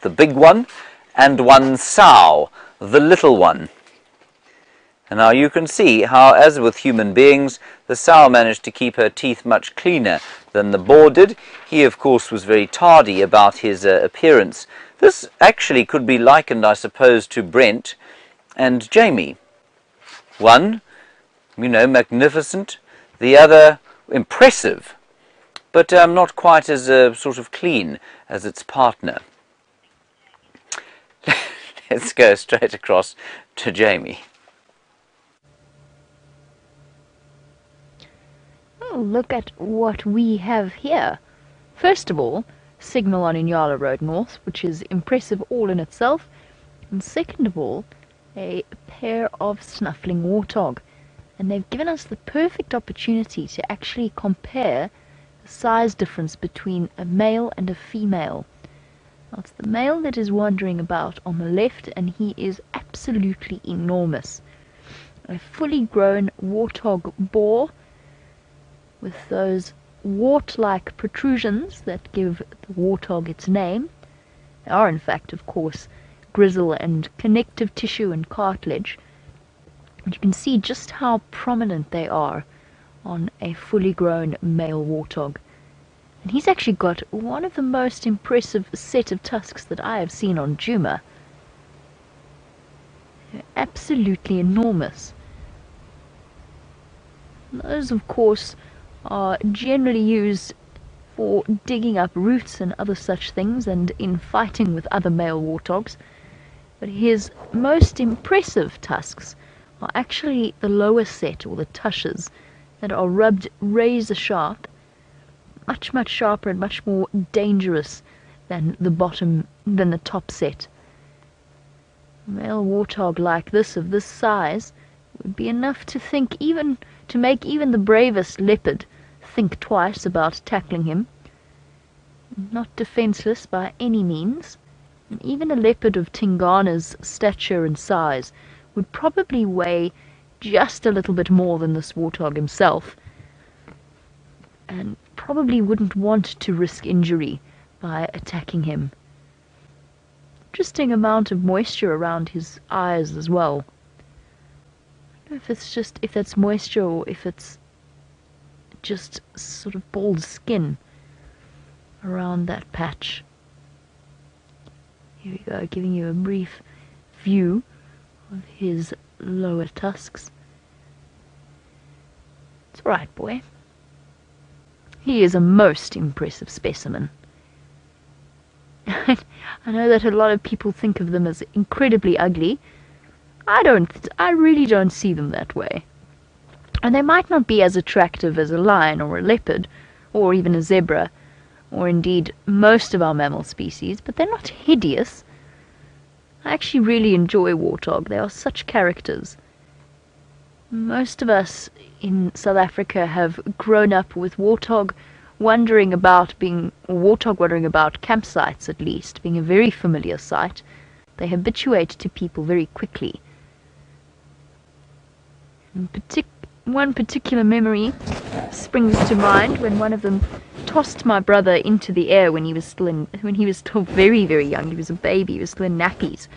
the big one, and one sow, the little one. And now you can see how, as with human beings, the sow managed to keep her teeth much cleaner than the boar did. He, of course, was very tardy about his appearance. This actually could be likened, I suppose, to Brent and Jamie. One, magnificent, the other impressive, but not quite as sort of clean as its partner. Let's go straight across to Jamie. Oh, look at what we have here. First of all, signal on Inyala Road North, which is impressive all in itself. And second of all, a pair of snuffling warthog. And they've given us the perfect opportunity to actually compare the size difference between a male and a female. Now, it's the male that is wandering about on the left, and he is absolutely enormous. A fully grown warthog boar with those wart-like protrusions that give the warthog its name. They are, in fact, of course, gristle and connective tissue and cartilage. And you can see just how prominent they are on a fully grown male warthog. And he's actually got one of the most impressive set of tusks that I have seen on Djuma. They're absolutely enormous. And those, of course, are generally used for digging up roots and other such things, and in fighting with other male warthogs. But his most impressive tusks are actually the lower set, or the tushes, that are rubbed razor sharp, much sharper and much more dangerous than the top set. A male warthog like this, of this size, would be enough to make even the bravest leopard think twice about tackling him. Not defenseless by any means, and even a leopard of Tingana's stature and size would probably weigh just a little bit more than this warthog himself, and probably wouldn't want to risk injury by attacking him. Interesting amount of moisture around his eyes as well. I don't know if that's moisture or if it's just sort of bald skin around that patch. Here we go, giving you a brief view of his lower tusks. It's alright, boy. He is a most impressive specimen. I know that a lot of people think of them as incredibly ugly. I really don't see them that way. And they might not be as attractive as a lion or a leopard, or even a zebra, or indeed most of our mammal species, but they're not hideous. I actually really enjoy warthog. They are such characters. Most of us in South Africa have grown up with warthog wandering about campsites, at least, being a very familiar sight. They habituate to people very quickly. One particular memory springs to mind when one of them tossed my brother into the air when he was still very, very young. He was a baby, he was still in nappies.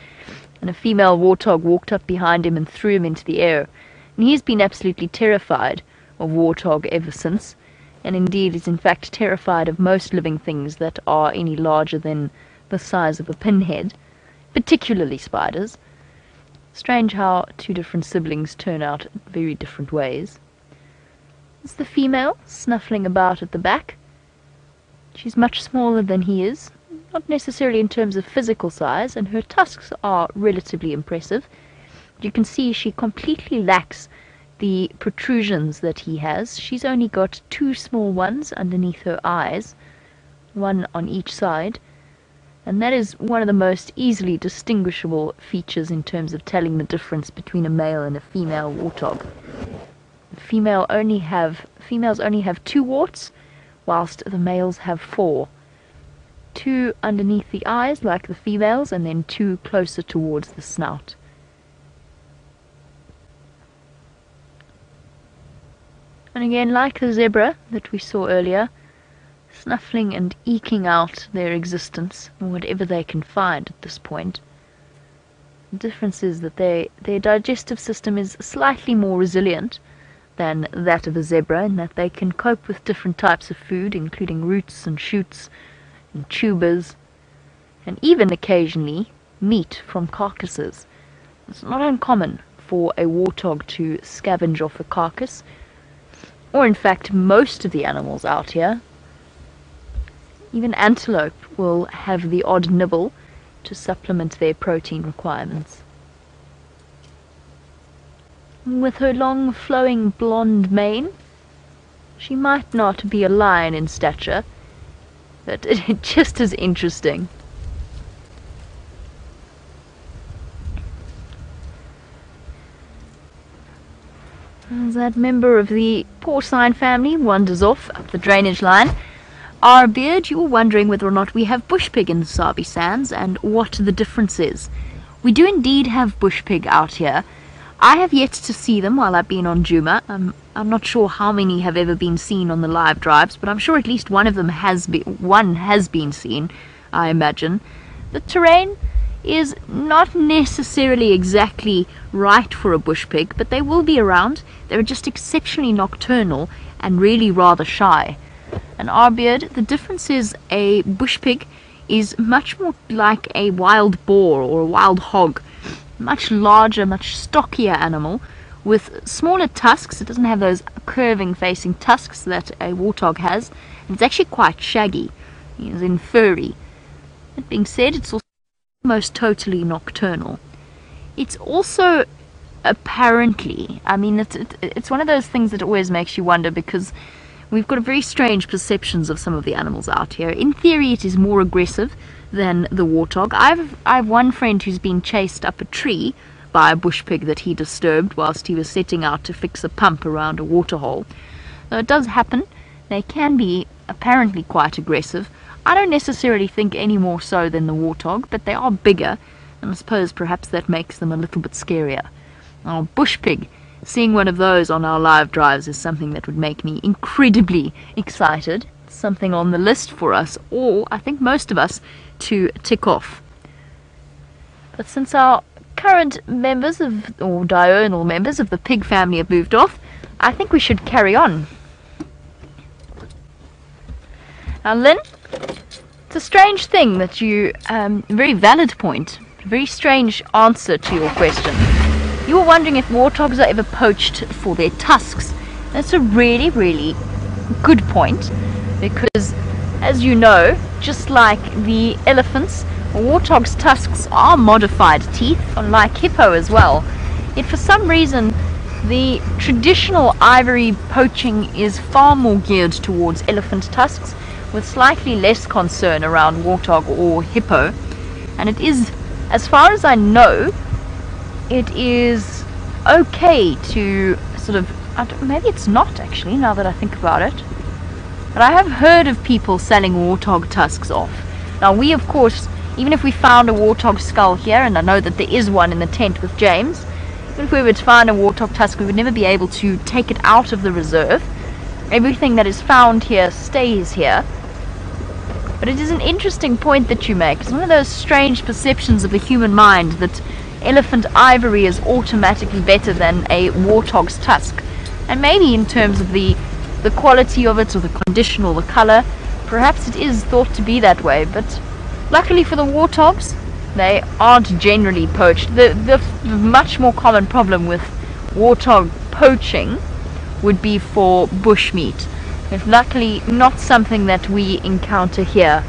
And a female warthog walked up behind him and threw him into the air. And he's been absolutely terrified of warthog ever since, and indeed is in fact terrified of most living things that are any larger than the size of a pinhead, particularly spiders. Strange how two different siblings turn out very different ways. It's the female snuffling about at the back. She's much smaller than he is, not necessarily in terms of physical size, and her tusks are relatively impressive. You can see she completely lacks the protrusions that he has. She's only got two small ones underneath her eyes, one on each side, and that is one of the most easily distinguishable features in terms of telling the difference between a male and a female warthog. Females only have 2 warts, whilst the males have 4. 2 underneath the eyes, like the females, and then 2 closer towards the snout. And again, like the zebra that we saw earlier, snuffling and eking out their existence, or whatever they can find at this point. The difference is that their digestive system is slightly more resilient than that of a zebra, in that they can cope with different types of food, including roots and shoots and tubers, and even occasionally meat from carcasses. It's not uncommon for a warthog to scavenge off a carcass, or in fact most of the animals out here. Even antelope will have the odd nibble to supplement their protein requirements. With her long flowing blonde mane, she might not be a lion in stature, but just as interesting. As that member of the porcine family wanders off up the drainage line, our beard, you were wondering whether or not we have bush pig in the Sabi Sands and what the difference is. We do indeed have bush pig out here. I have yet to see them while I've been on Djuma. I'm not sure how many have ever been seen on the live drives, but I'm sure at least one of them has been seen, I imagine. The terrain is not necessarily exactly right for a bush pig, but they will be around. They're just exceptionally nocturnal and really rather shy. And our beard, the difference is a bush pig is much more like a wild boar or a wild hog. Much larger, much stockier animal with smaller tusks. It doesn't have those curving facing tusks that a warthog has. And it's actually quite shaggy, as in furry. That being said, it's also almost totally nocturnal. It's also apparently, I mean, it's one of those things that always makes you wonder, because we've got very strange perceptions of some of the animals out here. In theory, it is more aggressive than the warthog. I've one friend who's been chased up a tree by a bush pig that he disturbed whilst he was setting out to fix a pump around a waterhole. Though it does happen, they can be apparently quite aggressive. I don't necessarily think any more so than the warthog, but they are bigger, and I suppose perhaps that makes them a little bit scarier. Now, bush pig, seeing one of those on our live drives is something that would make me incredibly excited. It's something on the list for us, or I think most of us, to tick off. But since our current members or diurnal members of the pig family have moved off, I think we should carry on. Now, Lynn, it's a strange thing that you, very valid point, a very strange answer to your question. You were wondering if warthogs are ever poached for their tusks. That's a really, really good point, because, as you know, just like the elephants, a warthog's tusks are modified teeth, unlike hippo as well. Yet for some reason, the traditional ivory poaching is far more geared towards elephant tusks, with slightly less concern around warthog or hippo. And it is, as far as I know, it is okay to sort of, maybe it's not actually, now that I think about it, but I have heard of people selling warthog tusks off. Now, we, of course, even if we found a warthog skull here, and I know that there is one in the tent with James, even if we were to find a warthog tusk, we would never be able to take it out of the reserve. Everything that is found here stays here. But it is an interesting point that you make. It's one of those strange perceptions of the human mind that elephant ivory is automatically better than a warthog's tusk. And maybe in terms of the quality of it, or the condition, or the color, perhaps it is thought to be that way. But luckily for the warthogs, they aren't generally poached. The much more common problem with warthog poaching would be for bushmeat. It's luckily not something that we encounter here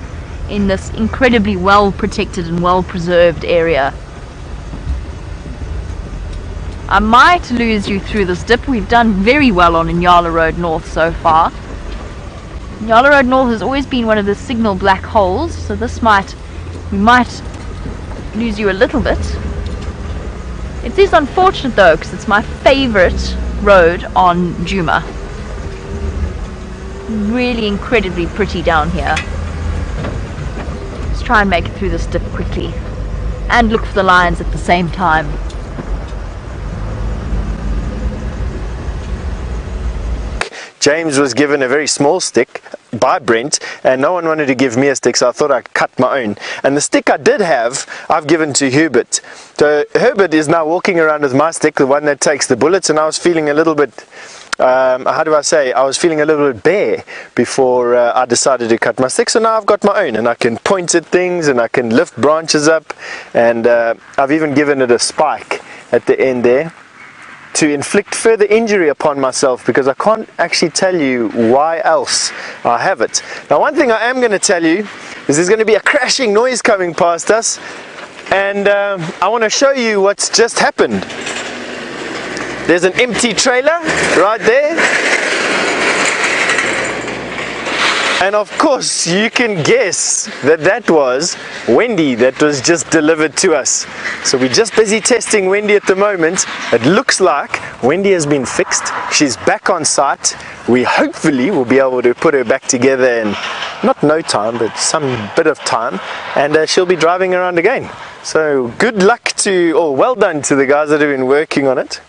in this incredibly well protected and well preserved area. I might lose you through this dip. We've done very well on Inyala Road North so far. Inyala Road North has always been one of the signal black holes, so we might lose you a little bit. It is unfortunate though, because it's my favorite road on Djuma. Really incredibly pretty down here. Let's try and make it through this dip quickly and look for the lions at the same time. James was given a very small stick by Brent, and no one wanted to give me a stick, so I thought I'd cut my own. And the stick I did have, I've given to Herbert. So Herbert is now walking around with my stick, the one that takes the bullets, and I was feeling a little bit, how do I say, I was feeling a little bit bare before I decided to cut my stick. So now I've got my own, and I can point at things, and I can lift branches up, and I've even given it a spike at the end there, to inflict further injury upon myself, because I can't actually tell you why else I have it. Now, one thing I am going to tell you is there's going to be a crashing noise coming past us, and I want to show you what's just happened. There's an empty trailer right there. And of course, you can guess that that was Wendy that was just delivered to us. So we're just busy testing Wendy at the moment. It looks like Wendy has been fixed. She's back on site. We hopefully will be able to put her back together in not no time, but some bit of time. And she'll be driving around again. So good luck to, or well done to the guys that have been working on it.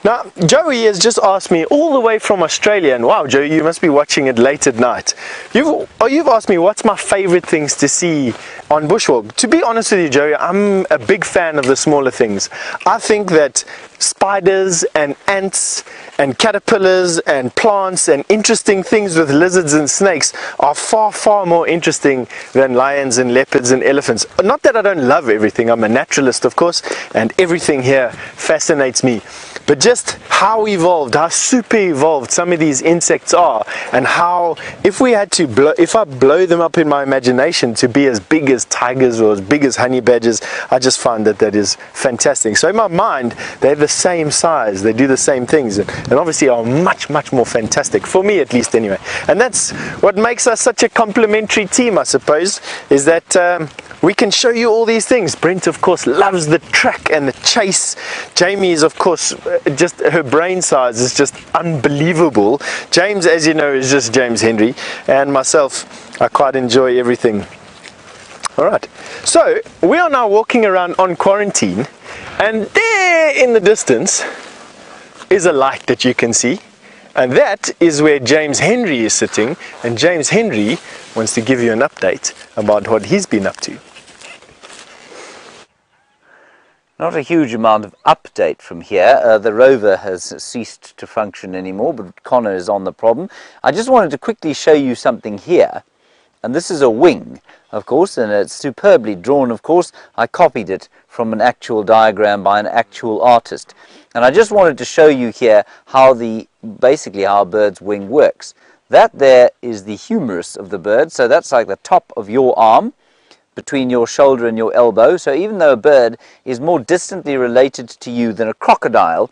Now, Joey has just asked me all the way from Australia, and wow, Joey, you must be watching it late at night. You've asked me what's my favorite things to see on bushwalk. To be honest with you, Joey, I'm a big fan of the smaller things. I think that spiders and ants and caterpillars and plants and interesting things with lizards and snakes are far, far more interesting than lions and leopards and elephants. Not that I don't love everything, I'm a naturalist, of course, and everything here fascinates me. But just how evolved, how super evolved some of these insects are, and how if I blow them up in my imagination to be as big as tigers or as big as honey badgers, I just find that that is fantastic. So in my mind, they're the same size, they do the same things, and obviously are much, much more fantastic, for me at least anyway. And that's what makes us such a complementary team, I suppose, is that we can show you all these things. Brent, of course, loves the track and the chase. Jamie is, of course, just her brain size is just unbelievable. James, as you know, is just James Henry, and myself, I quite enjoy everything. All right, so we are now walking around on quarantine, and there in the distance is a light that you can see, and that is where James Henry is sitting, and James Henry wants to give you an update about what he's been up to. Not a huge amount of update from here. The rover has ceased to function anymore, but Connor is on the problem. I just wanted to quickly show you something here. And this is a wing, of course, and it's superbly drawn, of course. I copied it from an actual diagram by an actual artist. And I just wanted to show you here how basically how a bird's wing works. That there is the humerus of the bird, so that's like the top of your arm, between your shoulder and your elbow. So even though a bird is more distantly related to you than a crocodile,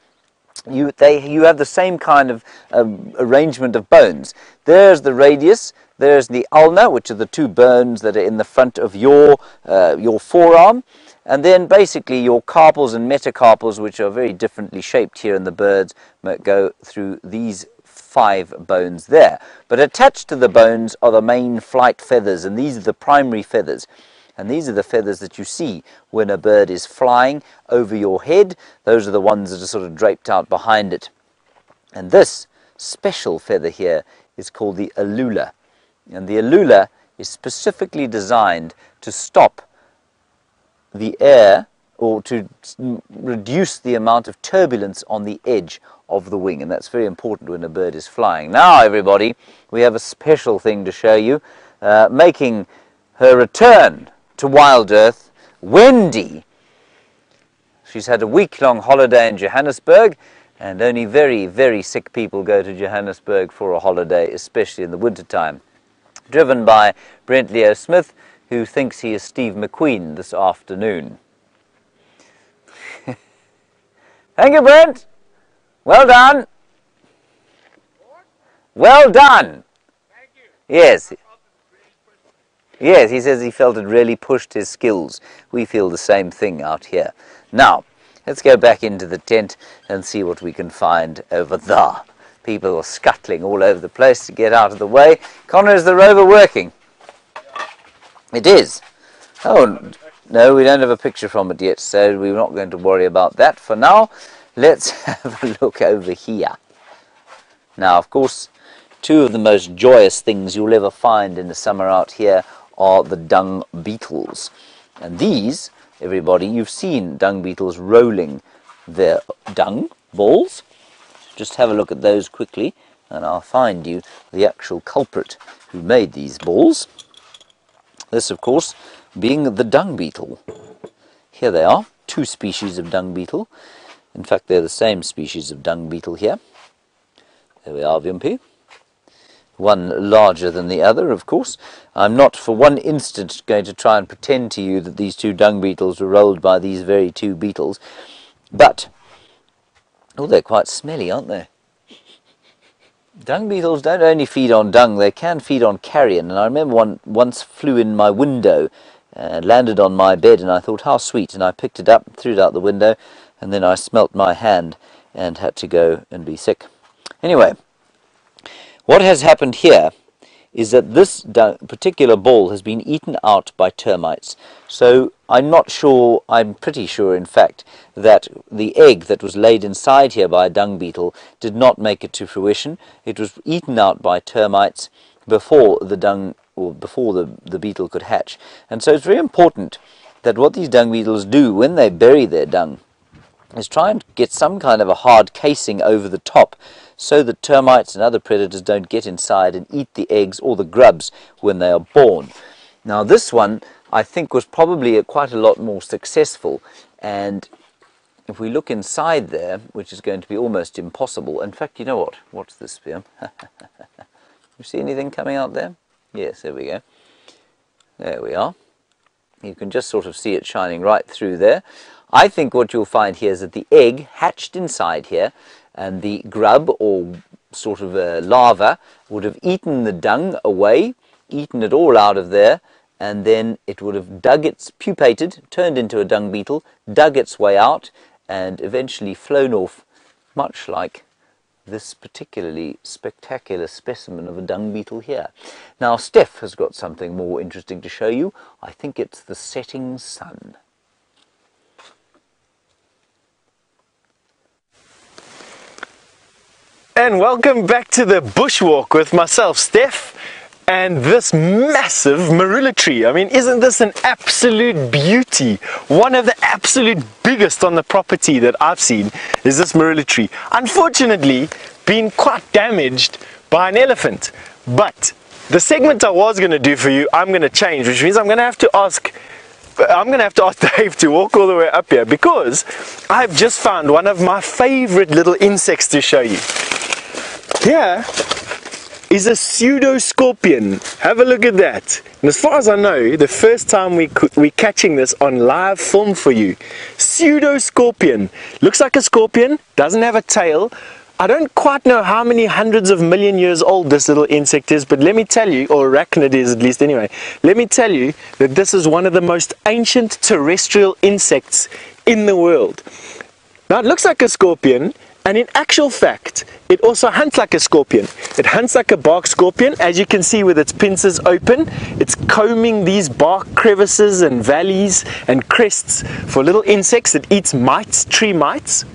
you have the same kind of arrangement of bones. There's the radius, there's the ulna, which are the two bones that are in the front of your forearm, and then basically your carpals and metacarpals, which are very differently shaped here in the birds, go through these 5 bones there. But attached to the bones are the main flight feathers, and these are the primary feathers. And these are the feathers that you see when a bird is flying over your head. Those are the ones that are sort of draped out behind it. And this special feather here is called the alula. And the alula is specifically designed to stop the air, or to reduce the amount of turbulence on the edge of the wing, and that's very important when a bird is flying. Now, everybody, we have a special thing to show you. Making her return to Wild Earth, Wendy. She's had a week-long holiday in Johannesburg, and only very, very sick people go to Johannesburg for a holiday, especially in the wintertime. Driven by Brent Leo Smith, who thinks he is Steve McQueen this afternoon. Thank you, Brent. Well done. Well done. Thank you. Yes. Yes, he says he felt it really pushed his skills. We feel the same thing out here. Now, let's go back into the tent and see what we can find over there. People are scuttling all over the place to get out of the way. Connor, is the rover working? It is. Oh, no, we don't have a picture from it yet, so we're not going to worry about that for now. Let's have a look over here. Now, of course, two of the most joyous things you'll ever find in the summer out here are the dung beetles. And these, everybody, you've seen dung beetles rolling their dung balls. Just have a look at those quickly, and I'll find you the actual culprit who made these balls. This, of course, being the dung beetle. Here they are, two species of dung beetle. In fact, they're the same species of dung beetle here. There we are, Vyumpi. One larger than the other, of course. I'm not for one instant going to try and pretend to you that these two dung beetles were rolled by these very two beetles. But, oh, they're quite smelly, aren't they? Dung beetles don't only feed on dung, they can feed on carrion. And I remember one once flew in my window and landed on my bed, and I thought, how sweet. And I picked it up, threw it out the window, and then I smelt my hand and had to go and be sick. Anyway, what has happened here is that this particular ball has been eaten out by termites. So I'm not sure, I'm pretty sure in fact, that the egg that was laid inside here by a dung beetle did not make it to fruition. It was eaten out by termites before the dung, or before the beetle could hatch. And so it's very important that what these dung beetles do when they bury their dung is try and get some kind of a hard casing over the top, so that termites and other predators don't get inside and eat the eggs or the grubs when they are born. Now this one, I think, was probably quite a lot more successful, and if we look inside there, which is going to be almost impossible. In fact, you know what? What's this here? You see anything coming out there? Yes, there we go. There we are. You can just sort of see it shining right through there. I think what you'll find here is that the egg hatched inside here, and the grub, or sort of a larva, would have eaten the dung away, eaten it all out of there, and then it would have dug its, pupated, turned into a dung beetle, dug its way out, and eventually flown off, much like this particularly spectacular specimen of a dung beetle here. Now, Steph has got something more interesting to show you. I think it's the setting sun. And welcome back to the bushwalk with myself, Steph, and this massive marula tree. I mean, isn't this an absolute beauty? One of the absolute biggest on the property that I've seen is this marula tree. Unfortunately, been quite damaged by an elephant. But the segment I was going to do for you, I'm going to change, which means I'm going to have to ask Dave to walk all the way up here, because I've just found one of my favorite little insects to show you. Here is a pseudo-scorpion. Have a look at that. And as far as I know, the first time we're catching this on live film for you. Pseudo-scorpion. Looks like a scorpion, doesn't have a tail. I don't quite know how many hundreds of million years old this little insect is, but let me tell you, or arachnid is at least anyway, let me tell you that this is one of the most ancient terrestrial insects in the world. Now it looks like a scorpion, and in actual fact, it also hunts like a scorpion. It hunts like a bark scorpion, as you can see with its pincers open. It's combing these bark crevices and valleys and crests for little insects. It eats mites, tree mites.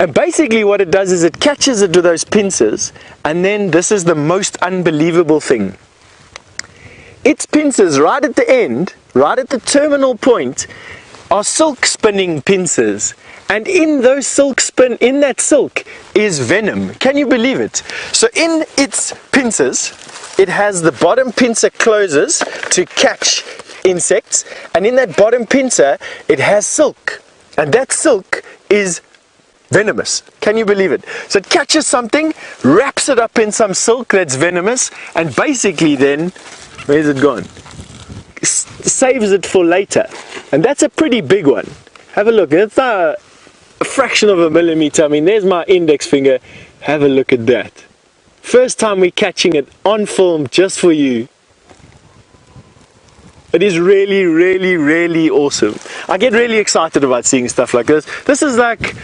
And basically what it does is it catches it with those pincers, and then this is the most unbelievable thing. Its pincers right at the end, right at the terminal point, are silk spinning pincers. And in those in that silk is venom. Can you believe it? So in its pincers, it has the bottom pincer closes to catch insects, and in that bottom pincer, it has silk. And that silk is venomous. Can you believe it? So it catches something, wraps it up in some silk that's venomous, and basically then, where's it gone? Saves it for later. And that's a pretty big one. Have a look. It's a fraction of a millimeter. I mean, there's my index finger. Have a look at that. First time we're catching it on film just for you. It is really, really, really awesome. I get really excited about seeing stuff like this. This is like,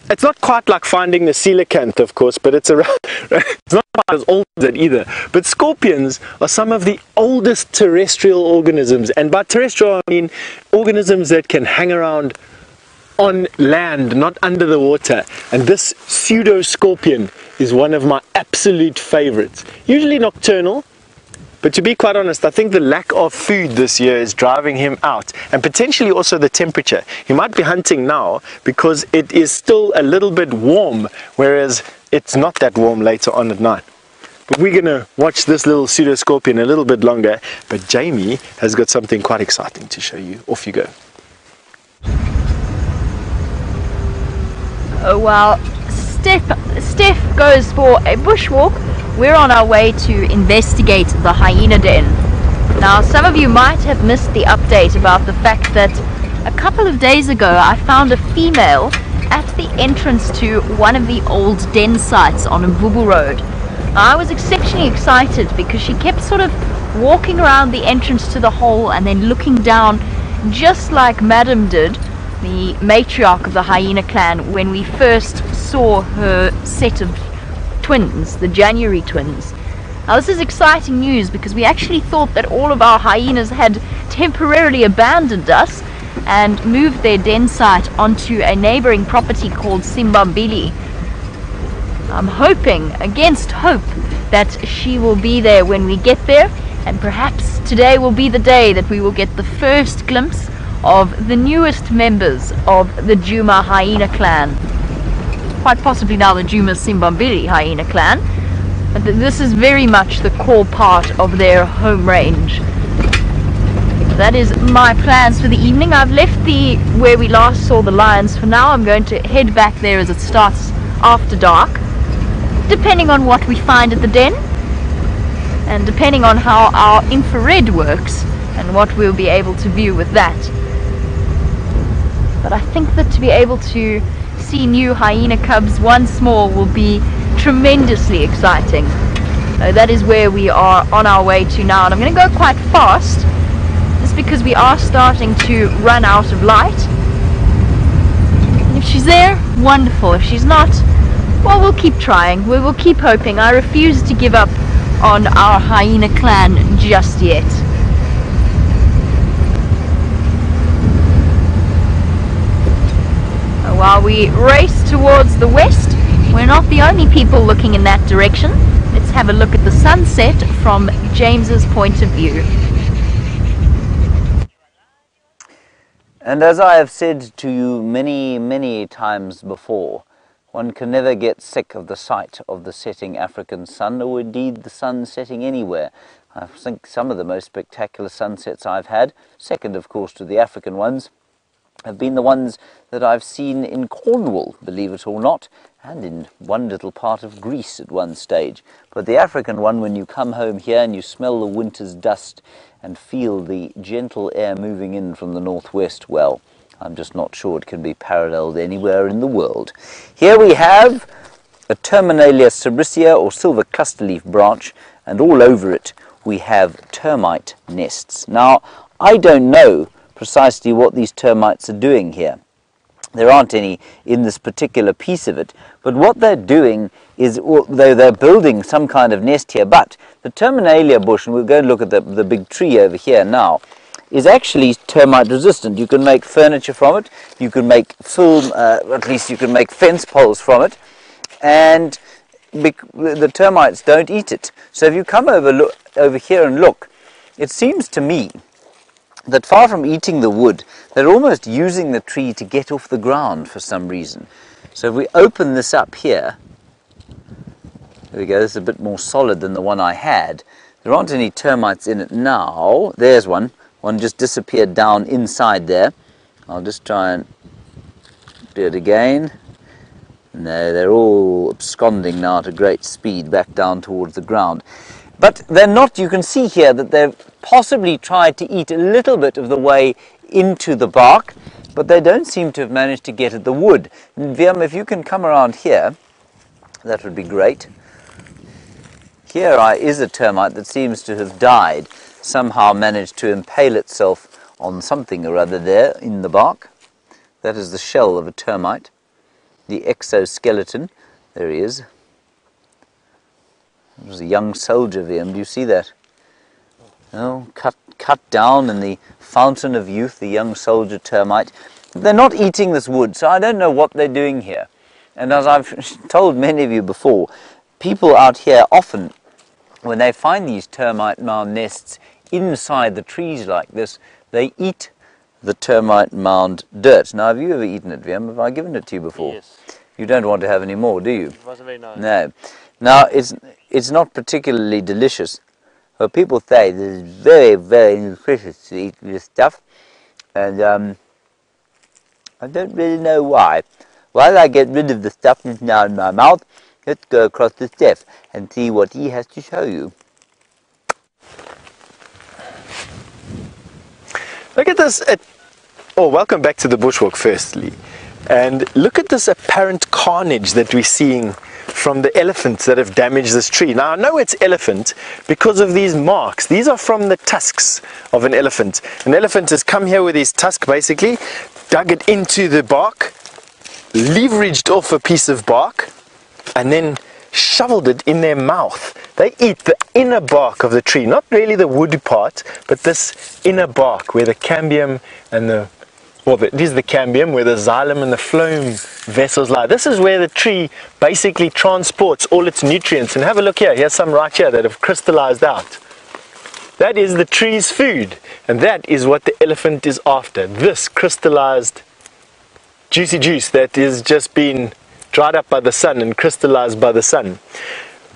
it's not quite like finding the coelacanth, of course, but it's around, it's not quite as old as it either. But scorpions are some of the oldest terrestrial organisms, and by terrestrial I mean organisms that can hang around on land, not under the water. And this pseudo scorpion is one of my absolute favorites. Usually nocturnal, but to be quite honest, I think the lack of food this year is driving him out, and potentially also the temperature. He might be hunting now because it is still a little bit warm, whereas it's not that warm later on at night. But we're gonna watch this little pseudo scorpion a little bit longer, but Jamie has got something quite exciting to show you. Off you go. Oh, while Steph goes for a bushwalk, we're on our way to investigate the hyena den. Now, some of you might have missed the update about the fact that a couple of days ago I found a female at the entrance to one of the old den sites on Mvubu Road. Now, I was exceptionally excited because she kept sort of walking around the entrance to the hole and then looking down, just like Madam did, the matriarch of the hyena clan, when we first saw her set of twins, the January twins. Now, this is exciting news because we actually thought that all of our hyenas had temporarily abandoned us and moved their den site onto a neighboring property called Simbambili. I'm hoping, against hope, that she will be there when we get there, and perhaps today will be the day that we will get the first glimpse of the newest members of the Djuma hyena clan. Quite possibly now the Djuma Simbambili hyena clan, but this is very much the core part of their home range. That is my plans for the evening. I've left where we last saw the lions for now. I'm going to head back there as it starts after dark, depending on what we find at the den and depending on how our infrared works and what we'll be able to view with that. But I think that to be able to see new hyena cubs once more will be tremendously exciting. That is where we are on our way to now, and I'm going to go quite fast just because we are starting to run out of light. And if she's there, wonderful. If she's not, well, we'll keep trying. We will keep hoping. I refuse to give up on our hyena clan just yet. While we race towards the west, we're not the only people looking in that direction. Let's have a look at the sunset from James's point of view. And as I have said to you many times before, one can never get sick of the sight of the setting African sun, or indeed the sun setting anywhere. I think some of the most spectacular sunsets I've had, second of course to the African ones, have been the ones that I've seen in Cornwall, believe it or not, and in one little part of Greece at one stage. But the African one, when you come home here and you smell the winter's dust and feel the gentle air moving in from the northwest, well, I'm just not sure it can be paralleled anywhere in the world. Here we have a Terminalia sericea, or silver clusterleaf branch, and all over it we have termite nests. Now, I don't know precisely what these termites are doing here. There aren't any in this particular piece of it, but what they're doing is, though they're building some kind of nest here, but the Terminalia bush, and we'll go and look at the big tree over here now, is actually termite resistant. You can make furniture from it, you can make film, at least you can make fence poles from it, and the termites don't eat it. So if you come over here and look, it seems to me that far from eating the wood, they're almost using the tree to get off the ground for some reason. So if we open this up here, there we go, this is a bit more solid than the one I had. There aren't any termites in it now. There's one. One just disappeared down inside there. I'll just try and do it again. No, they're all absconding now at a great speed back down towards the ground. But they're not, you can see here that they've possibly tried to eat a little bit of the way into the bark, but they don't seem to have managed to get at the wood. And Viam, if you can come around here, that would be great. Here is a termite that seems to have died, somehow managed to impale itself on something or other there in the bark. That is the shell of a termite, the exoskeleton. There he is. It was a young soldier, Viam. Do you see that? Oh, cut down in the fountain of youth, the young soldier termite. They're not eating this wood, so I don't know what they're doing here. And as I've told many of you before, people out here often, when they find these termite mound nests inside the trees like this, they eat the termite mound dirt. Now, have you ever eaten it, Wiem? Have I given it to you before? Yes. You don't want to have any more, do you? It wasn't very nice. No. Now, it's not particularly delicious. But people say this is very, very nutritious to eat this stuff. And I don't really know why. While I get rid of the stuff that's now in my mouth, let's go across the steps and see what he has to show you. Look at this. Welcome back to the bushwalk firstly. And look at this apparent carnage that we're seeing from the elephants that have damaged this tree. Now I know it's elephant because of these marks. These are from the tusks of an elephant. An elephant has come here with his tusk basically, dug it into the bark, leveraged off a piece of bark, and then shoveled it in their mouth. They eat the inner bark of the tree, not really the wood part, but this inner bark where the cambium and this is the cambium, where the xylem and the phloem vessels lie. This is where the tree basically transports all its nutrients. And have a look here, here's some right here that have crystallized out. That is the tree's food, and that is what the elephant is after. This crystallized juicy juice that is just been dried up by the sun and crystallized by the sun.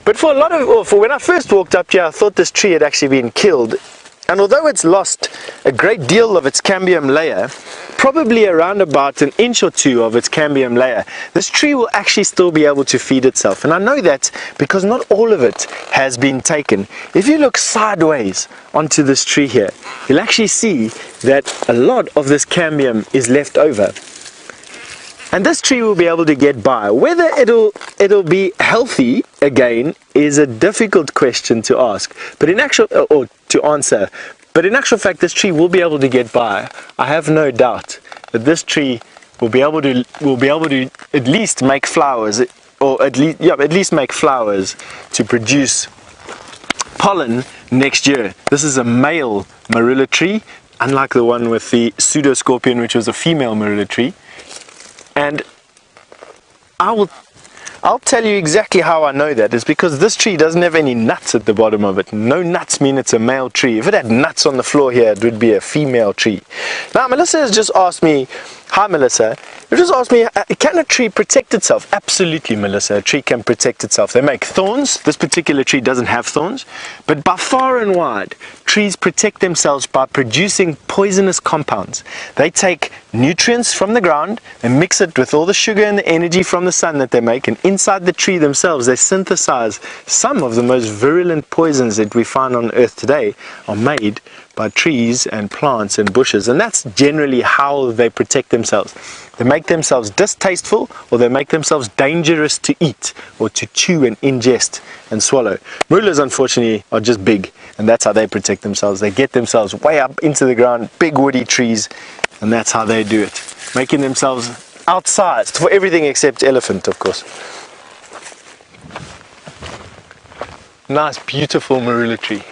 But for when I first walked up here, I thought this tree had actually been killed. And although it's lost a great deal of its cambium layer, probably around about an inch or two of its cambium layer, this tree will actually still be able to feed itself. And I know that because not all of it has been taken. If you look sideways onto this tree here, you'll actually see that a lot of this cambium is left over. And this tree will be able to get by. Whether it'll be healthy again is a difficult question to ask, but in actual or to answer. But in actual fact, this tree will be able to get by. I have no doubt that this tree will be able to at least make flowers, or at least make flowers to produce pollen next year. This is a male marula tree, unlike the one with the pseudoscorpion, which was a female marula tree. And I'll tell you exactly how I know that. Is because this tree doesn't have any nuts at the bottom of it. No nuts mean it's a male tree. If it had nuts on the floor here, it would be a female tree. Now Melissa has just asked me, hi Melissa, you just asked me, can a tree protect itself? Absolutely, Melissa, a tree can protect itself. They make thorns. This particular tree doesn't have thorns, but by far and wide, trees protect themselves by producing poisonous compounds. They take nutrients from the ground and mix it with all the sugar and the energy from the sun that they make, and inside the tree themselves they synthesize some of the most virulent poisons that we find on earth today are made by trees and plants and bushes. And that's generally how they protect themselves. They make themselves distasteful, or they make themselves dangerous to eat or to chew and ingest and swallow. Marulas unfortunately are just big, and that's how they protect themselves. They get themselves way up into the ground, big woody trees, and that's how they do it, making themselves outsized for everything except elephant, of course. Nice beautiful marula tree.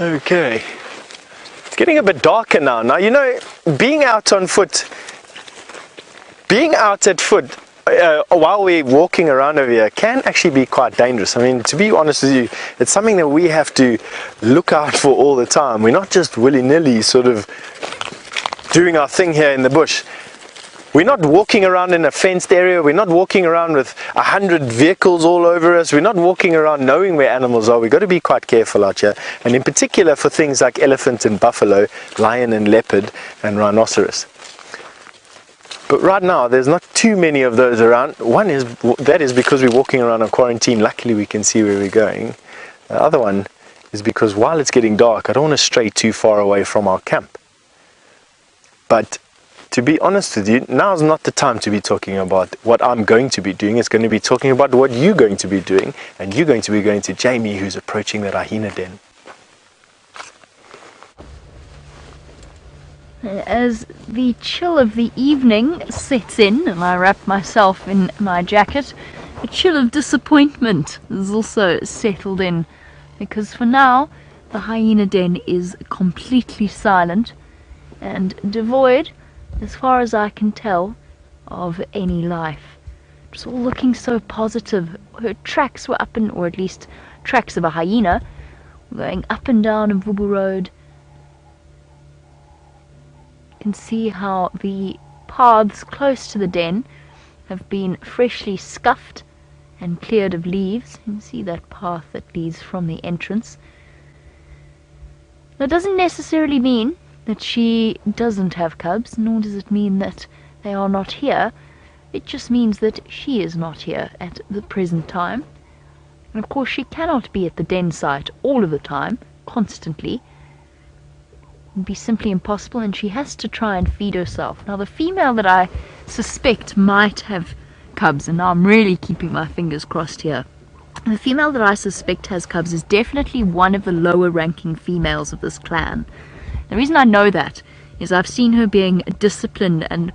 Okay, it's getting a bit darker now. Now, you know, being out at foot while we're walking around over here can actually be quite dangerous. I mean, to be honest with you, it's something that we have to look out for all the time. We're not just willy-nilly sort of doing our thing here in the bush. We're not walking around in a fenced area. We're not walking around with 100 vehicles all over us. We're not walking around knowing where animals are. We've got to be quite careful out here. And in particular for things like elephant and buffalo, lion and leopard and rhinoceros. But right now, there's not too many of those around. That is because we're walking around on quarantine. Luckily, we can see where we're going. The other one is because while it's getting dark, I don't want to stray too far away from our camp. But to be honest with you, now's not the time to be talking about what I'm going to be doing. It's going to be talking about what you're going to be doing. And you're going to be going to Jamie, who's approaching the hyena den. As the chill of the evening sets in and I wrap myself in my jacket, a chill of disappointment has also settled in. Because for now, the hyena den is completely silent and devoid, as far as I can tell, of any life. It's all looking so positive. Her tracks were up and, or at least tracks of a hyena, going up and down a Vubu road. You can see how the paths close to the den have been freshly scuffed and cleared of leaves. You can see that path that leads from the entrance. That doesn't necessarily mean that she doesn't have cubs, nor does it mean that they are not here. It just means that she is not here at the present time. And of course she cannot be at the den site all of the time, constantly. It would be simply impossible, and she has to try and feed herself. Now the female that I suspect might have cubs, and now I'm really keeping my fingers crossed here. The female that I suspect has cubs is definitely one of the lower ranking females of this clan. The reason I know that is I've seen her being disciplined and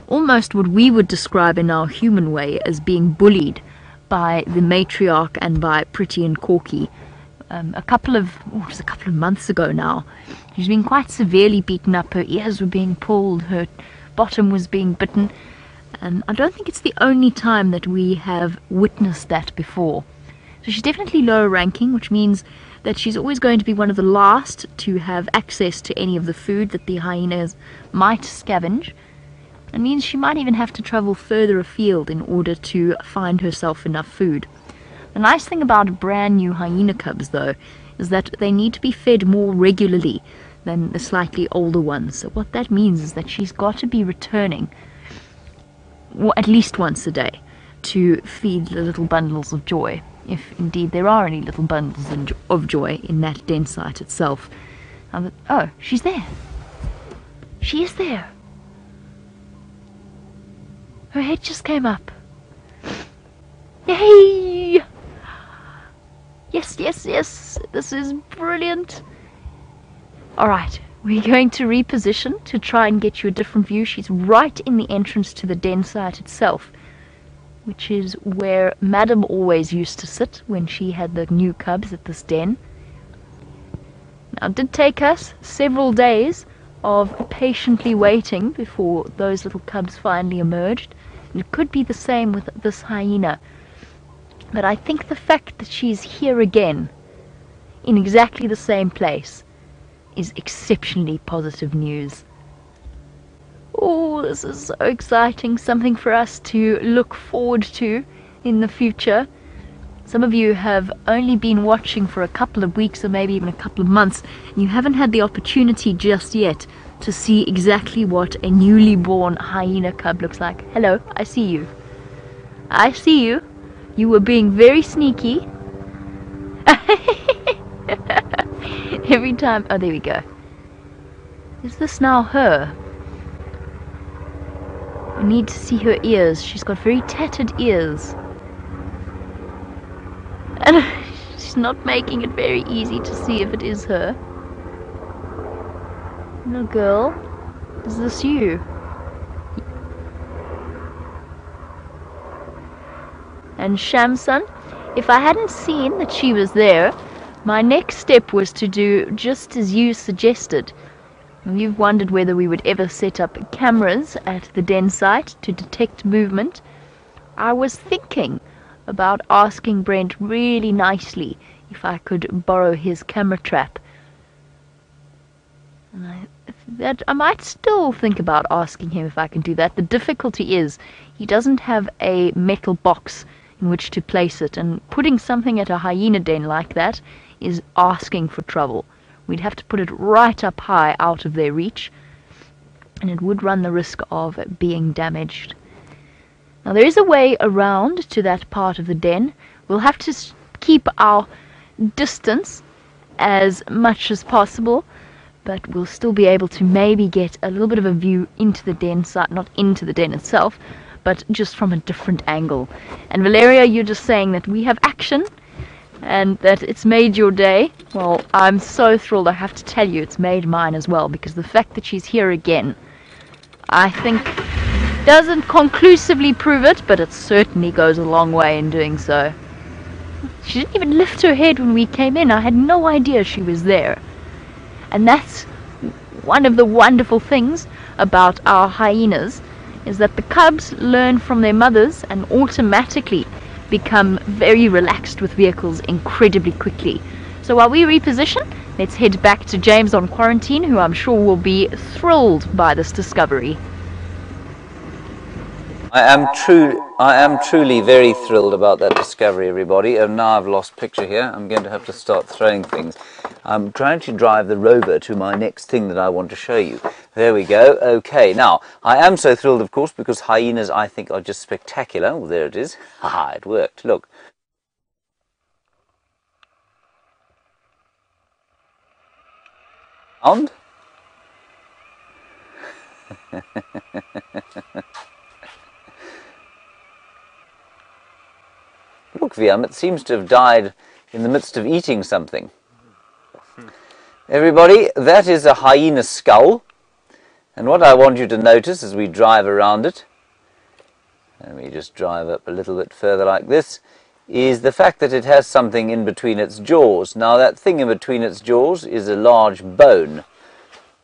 almost what we would describe in our human way as being bullied by the matriarch and by Pretty and Corky. It was a couple of months ago now. She's been quite severely beaten up. Her ears were being pulled, her bottom was being bitten, and I don't think it's the only time that we have witnessed that before. So she's definitely lower ranking, which means that she's always going to be one of the last to have access to any of the food that the hyenas might scavenge. It means she might even have to travel further afield in order to find herself enough food. The nice thing about brand new hyena cubs, though, is that they need to be fed more regularly than the slightly older ones. So what that means is that she's got to be returning at least once a day to feed the little bundles of joy, if indeed there are any little bundles of joy in that den site itself. Oh, she's there. She is there. Her head just came up. Yay! Yes, yes, yes. This is brilliant. Alright, we're going to reposition to try and get you a different view. She's right in the entrance to the den site itself, which is where Madam always used to sit when she had the new cubs at this den. Now, it did take us several days of patiently waiting before those little cubs finally emerged. And it could be the same with this hyena. But I think the fact that she's here again, in exactly the same place, is exceptionally positive news. Oh, this is so exciting. Something for us to look forward to in the future. Some of you have only been watching for a couple of weeks or maybe even a couple of months, and you haven't had the opportunity just yet to see exactly what a newly born hyena cub looks like. Hello, I see you. I see you. You were being very sneaky. Every time. Oh, there we go. Is this now her? I need to see her ears. She's got very tattered ears. And she's not making it very easy to see if it is her. No, girl. Is this you? And Shamsun, if I hadn't seen that she was there, my next step was to do just as you suggested. You've wondered whether we would ever set up cameras at the den site to detect movement. I was thinking about asking Brent really nicely if I could borrow his camera trap. And I might still think about asking him if I can do that. The difficulty is he doesn't have a metal box in which to place it, and putting something at a hyena den like that is asking for trouble. We'd have to put it right up high out of their reach, and it would run the risk of being damaged. Now there is a way around to that part of the den. We'll have to keep our distance as much as possible, but we'll still be able to maybe get a little bit of a view into the den site, not into the den itself, but just from a different angle. And Valeria, you're just saying that we have action and that it's made your day. Well, I'm so thrilled. I have to tell you, it's made mine as well, because the fact that she's here again, I think, doesn't conclusively prove it, but it certainly goes a long way in doing so. She didn't even lift her head when we came in. I had no idea she was there. And that's one of the wonderful things about our hyenas, is that the cubs learn from their mothers and automatically become very relaxed with vehicles incredibly quickly. So while we reposition, let's head back to James on quarantine, who I'm sure will be thrilled by this discovery. I am truly very thrilled about that discovery, everybody. And now I've lost picture here. I'm going to have to start throwing things. I'm trying to drive the rover to my next thing that I want to show you. There we go. Okay, now, I am so thrilled, of course, because hyenas, I think, are just spectacular. Oh, there it is. Haha, it worked. Look. Sound? Look, Viam, it seems to have died in the midst of eating something. Everybody, that is a hyena skull. And what I want you to notice as we drive around it, let me just drive up a little bit further like this, is the fact that it has something in between its jaws. Now, that thing in between its jaws is a large bone.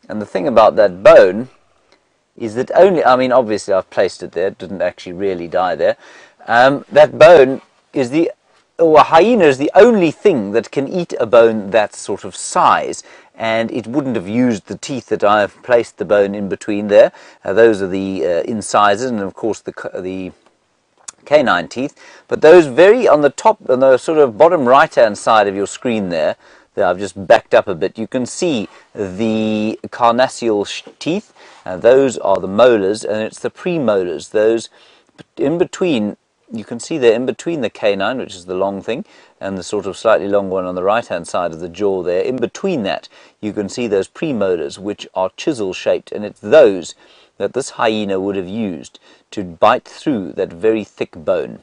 And the thing about that bone is that only, I mean, obviously I've placed it there, it didn't actually really die there. That bone is a hyena is the only thing that can eat a bone that sort of size, and it wouldn't have used the teeth that I have placed the bone in between there. Those are the incisors, and of course the canine teeth. But those very on the top, on the sort of bottom right hand side of your screen there, I've just backed up a bit, you can see the carnassial teeth. Those are the molars, and it's the premolars. Those in between, you can see there in between the canine, which is the long thing, and the sort of slightly long one on the right hand side of the jaw there. In between that, you can see those premolars, which are chisel shaped, and it's those that this hyena would have used to bite through that very thick bone.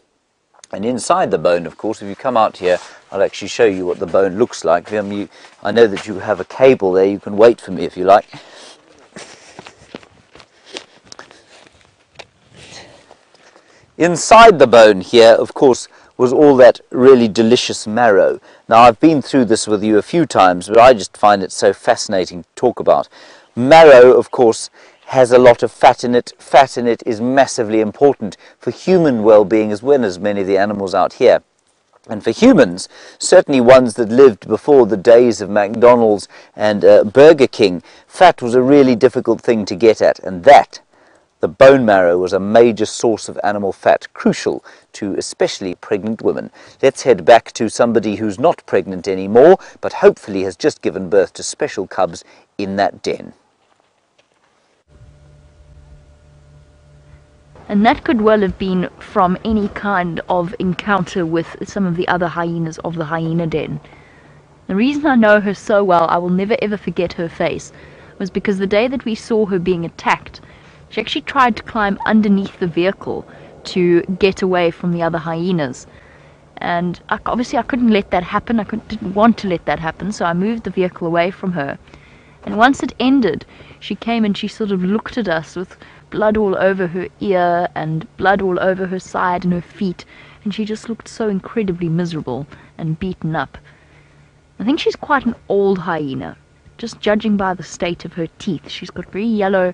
And inside the bone, of course, if you come out here, I'll actually show you what the bone looks like. I know that you have a cable there, you can wait for me if you like. Inside the bone here, of course, was all that really delicious marrow. Now, I've been through this with you a few times, but I just find it so fascinating to talk about. Marrow, of course, has a lot of fat in it. Fat in it is massively important for human well-being as well as many of the animals out here. And for humans, certainly ones that lived before the days of McDonald's and Burger King, fat was a really difficult thing to get at, and that, the bone marrow, was a major source of animal fat, crucial to especially pregnant women. Let's head back to somebody who's not pregnant anymore, but hopefully has just given birth to special cubs in that den. And that could well have been from any kind of encounter with some of the other hyenas of the hyena den. The reason I know her so well, I will never ever forget her face, was because the day that we saw her being attacked, she actually tried to climb underneath the vehicle to get away from the other hyenas. And obviously I couldn't let that happen. Didn't want to let that happen, so I moved the vehicle away from her. And once it ended, she came and she sort of looked at us with blood all over her ear and blood all over her side and her feet, and she just looked so incredibly miserable and beaten up. I think she's quite an old hyena, just judging by the state of her teeth. She's got very yellow,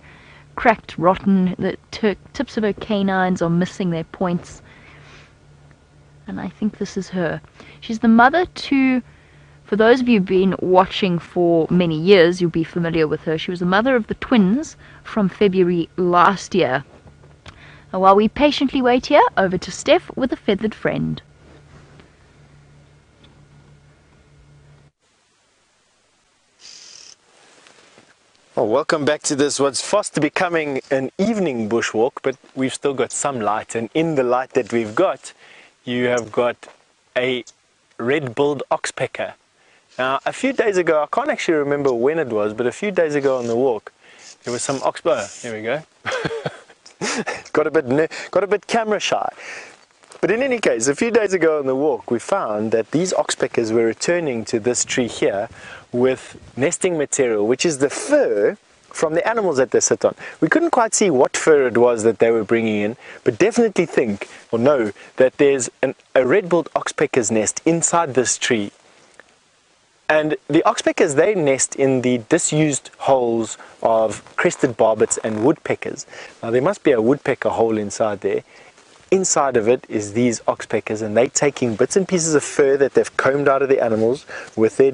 cracked, rotten, the tips of her canines are missing their points, and I think this is her. She's the mother to, for those of you who've been watching for many years, you'll be familiar with her. She was the mother of the twins from February last year. And while we patiently wait here, over to Steph with a feathered friend. Well, welcome back to this, what's fast becoming an evening bushwalk, but we've still got some light, and in the light that we've got, you have got a red-billed oxpecker. Now, a few days ago, I can't actually remember when it was, but a few days ago on the walk, there was some here we go. got a bit camera shy. But in any case, a few days ago on the walk, we found that these oxpeckers were returning to this tree here with nesting material, which is the fur from the animals that they sit on. We couldn't quite see what fur it was that they were bringing in, but definitely think or know that there's a red-billed oxpecker's nest inside this tree. And the oxpeckers, they nest in the disused holes of crested barbets and woodpeckers. Now there must be a woodpecker hole inside there. Inside of it is these oxpeckers, and they're taking bits and pieces of fur that they've combed out of the animals with their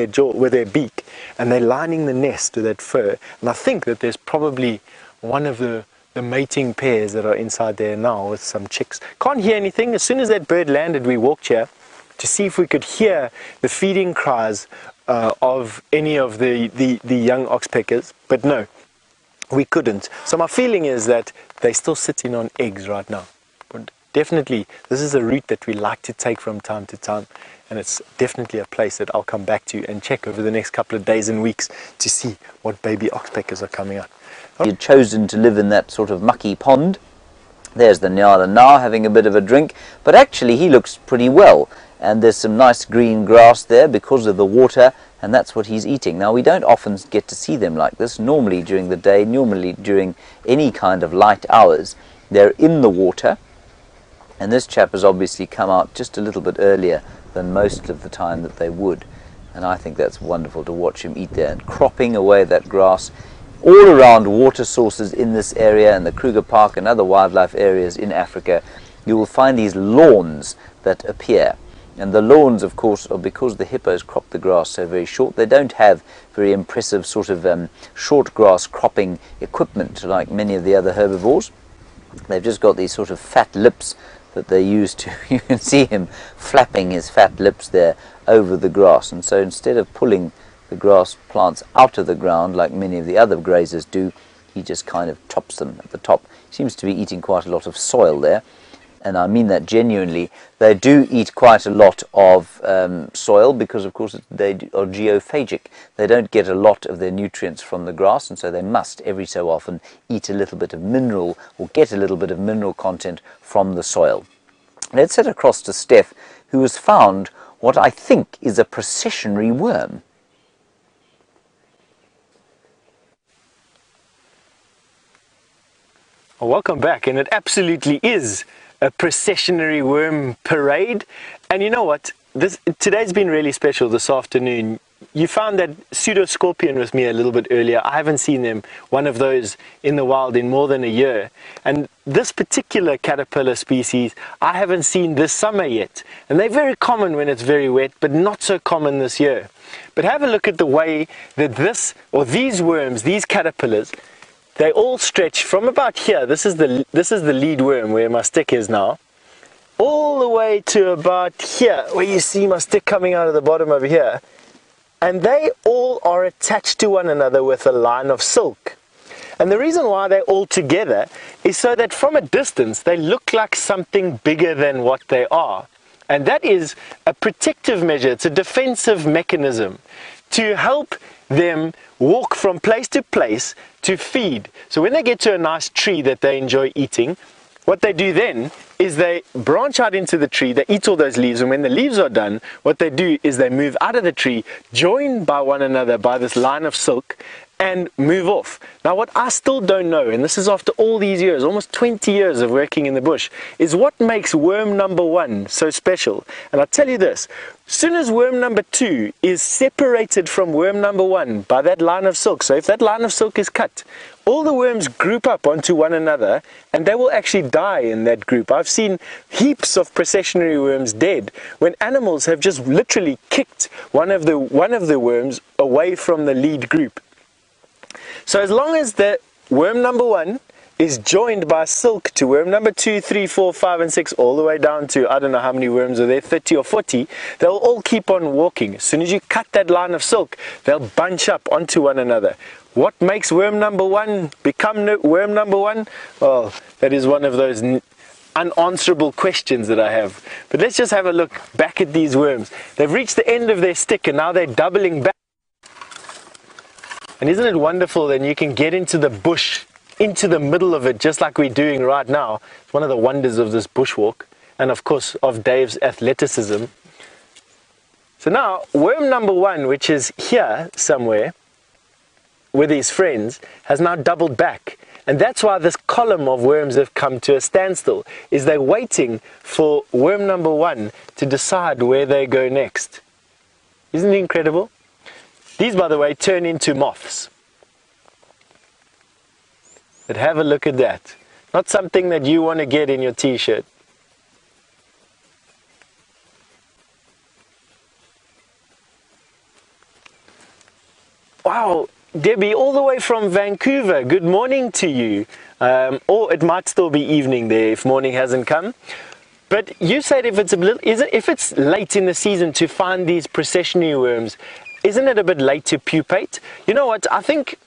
jaw, with their beak, and they're lining the nest with that fur. And I think that there's probably one of the mating pairs that are inside there now with some chicks. Can't hear anything. As soon as that bird landed, we walked here to see if we could hear the feeding cries of any of the young oxpeckers, but no, we couldn't. So my feeling is that they're still sitting on eggs right now. But definitely, this is a route that we like to take from time to time, and it's definitely a place that I'll come back to and check over the next couple of days and weeks to see what baby oxpeckers are coming up. He'd chosen to live in that sort of mucky pond. There's the Nyala now having a bit of a drink, but actually he looks pretty well. And there's some nice green grass there because of the water, and that's what he's eating. Now, we don't often get to see them like this. Normally during the day, normally during any kind of light hours, they're in the water, and this chap has obviously come out just a little bit earlier than most of the time that they would, and I think that's wonderful to watch him eat there and cropping away that grass. All around water sources in this area and the Kruger Park and other wildlife areas in Africa, you will find these lawns that appear. And the lawns, of course, are because the hippos crop the grass so very short. They don't have very impressive sort of short grass cropping equipment like many of the other herbivores. They've just got these sort of fat lips that they use to, you can see him flapping his fat lips there over the grass. And so instead of pulling the grass plants out of the ground like many of the other grazers do, he just kind of chops them at the top. He seems to be eating quite a lot of soil there. And I mean that genuinely. They do eat quite a lot of soil because, of course, they are geophagic. They don't get a lot of their nutrients from the grass, and so they must every so often eat a little bit of mineral or get a little bit of mineral content from the soil. Let's head across to Steph, who has found what I think is a processionary worm. Well, welcome back, and it absolutely is a processionary worm parade. And you know what, today's been really special this afternoon. You found that pseudo scorpion with me a little bit earlier. I haven't seen them, one of those, in the wild in more than a year. And this particular caterpillar species I haven't seen this summer yet, and they're very common when it's very wet, but not so common this year. But have a look at the way that these worms, these caterpillars, they all stretch from about here. This is the lead worm where my stick is now, all the way to about here, where you see my stick coming out of the bottom over here. And they all are attached to one another with a line of silk. And the reason why they're all together is so that from a distance they look like something bigger than what they are. And that is a protective measure. It's a defensive mechanism to help them walk from place to place to feed. So when they get to a nice tree that they enjoy eating, what they do then is they branch out into the tree, they eat all those leaves, and when the leaves are done, what they do is they move out of the tree, joined by one another by this line of silk, and move off. Now what I still don't know, and this is after all these years, almost 20 years of working in the bush, is what makes worm number 1 so special. And I'll tell you this, as soon as worm number 2 is separated from worm number 1 by that line of silk, so if that line of silk is cut, all the worms group up onto one another and they will actually die in that group. I've seen heaps of processionary worms dead when animals have just literally kicked one of the worms away from the lead group. So as long as the worm number 1 is joined by silk to worm number 2, 3, 4, 5 and 6 all the way down to I don't know how many worms are there, 30 or 40, they'll all keep on walking. As soon as you cut that line of silk, they'll bunch up onto one another. What makes worm number 1 become worm number 1? Well, that is one of those unanswerable questions that I have. But let's just have a look back at these worms. They've reached the end of their stick and now they're doubling back. And isn't it wonderful that you can get into the bush, into the middle of it, just like we're doing right now? It's one of the wonders of this bushwalk, and of course of Dave's athleticism. So now, worm number 1, which is here somewhere, with his friends has now doubled back. And that's why this column of worms have come to a standstill, is they're waiting for worm number 1 to decide where they go next. Isn't it incredible? These, by the way, turn into moths. But have a look at that. Not something that you want to get in your t-shirt. Wow, Debbie, all the way from Vancouver, good morning to you. Or it might still be evening there if morning hasn't come. But you said if it's late in the season to find these processionary worms, isn't it a bit late to pupate? You know what, I think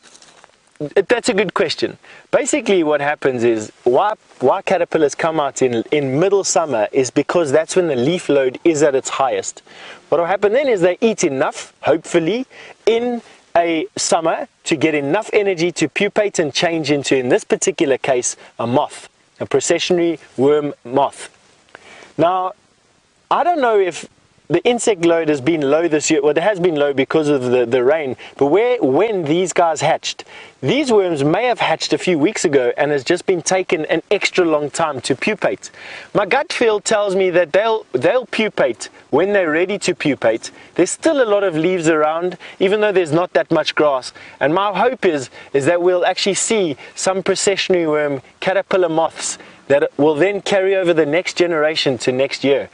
that's a good question. Basically what happens is, why caterpillars come out in middle summer is because that's when the leaf load is at its highest. What will happen then is they eat enough, hopefully, in a summer to get enough energy to pupate and change into, in this particular case, a moth, a processionary worm moth. Now, I don't know if the insect load has been low this year. Well, it has been low because of the rain, but when these guys hatched, these worms may have hatched a few weeks ago and has just been taken an extra long time to pupate. My gut feel tells me that they'll pupate when they're ready to pupate. There's still a lot of leaves around, even though there's not that much grass, and my hope is that we'll actually see some processionary worm caterpillar moths that will then carry over the next generation to next year.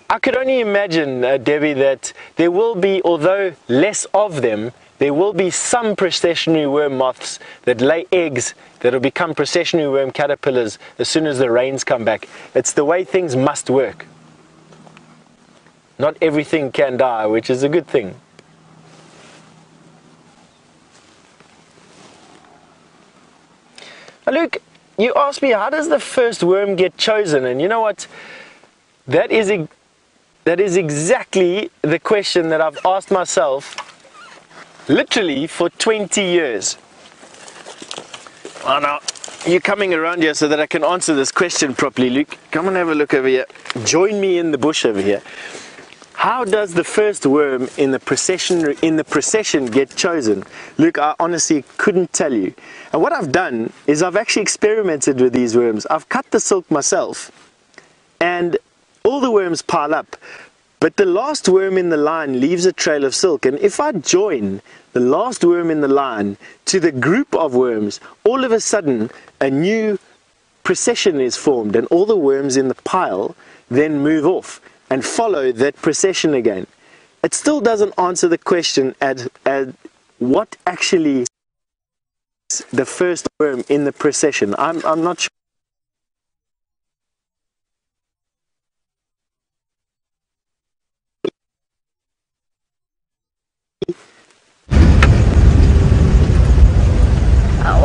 I could only imagine, Debbie, that there will be, although less of them, there will be some processionary worm moths that lay eggs that will become processionary worm caterpillars as soon as the rains come back. It's the way things must work. Not everything can die, which is a good thing. Now, Luke, you asked me, how does the first worm get chosen? And you know what? That is exactly the question that I've asked myself literally for 20 years. Oh, now, you're coming around here so that I can answer this question properly, Luke. Come and have a look over here. Join me in the bush over here. How does the first worm in the procession get chosen? Luke, I honestly couldn't tell you. And what I've done is I've actually experimented with these worms. I've cut the silk myself, and all the worms pile up, but the last worm in the line leaves a trail of silk. And if I join the last worm in the line to the group of worms, all of a sudden a new procession is formed, and all the worms in the pile then move off and follow that procession again. It still doesn't answer the question at what actually is the first worm in the procession. I'm not sure.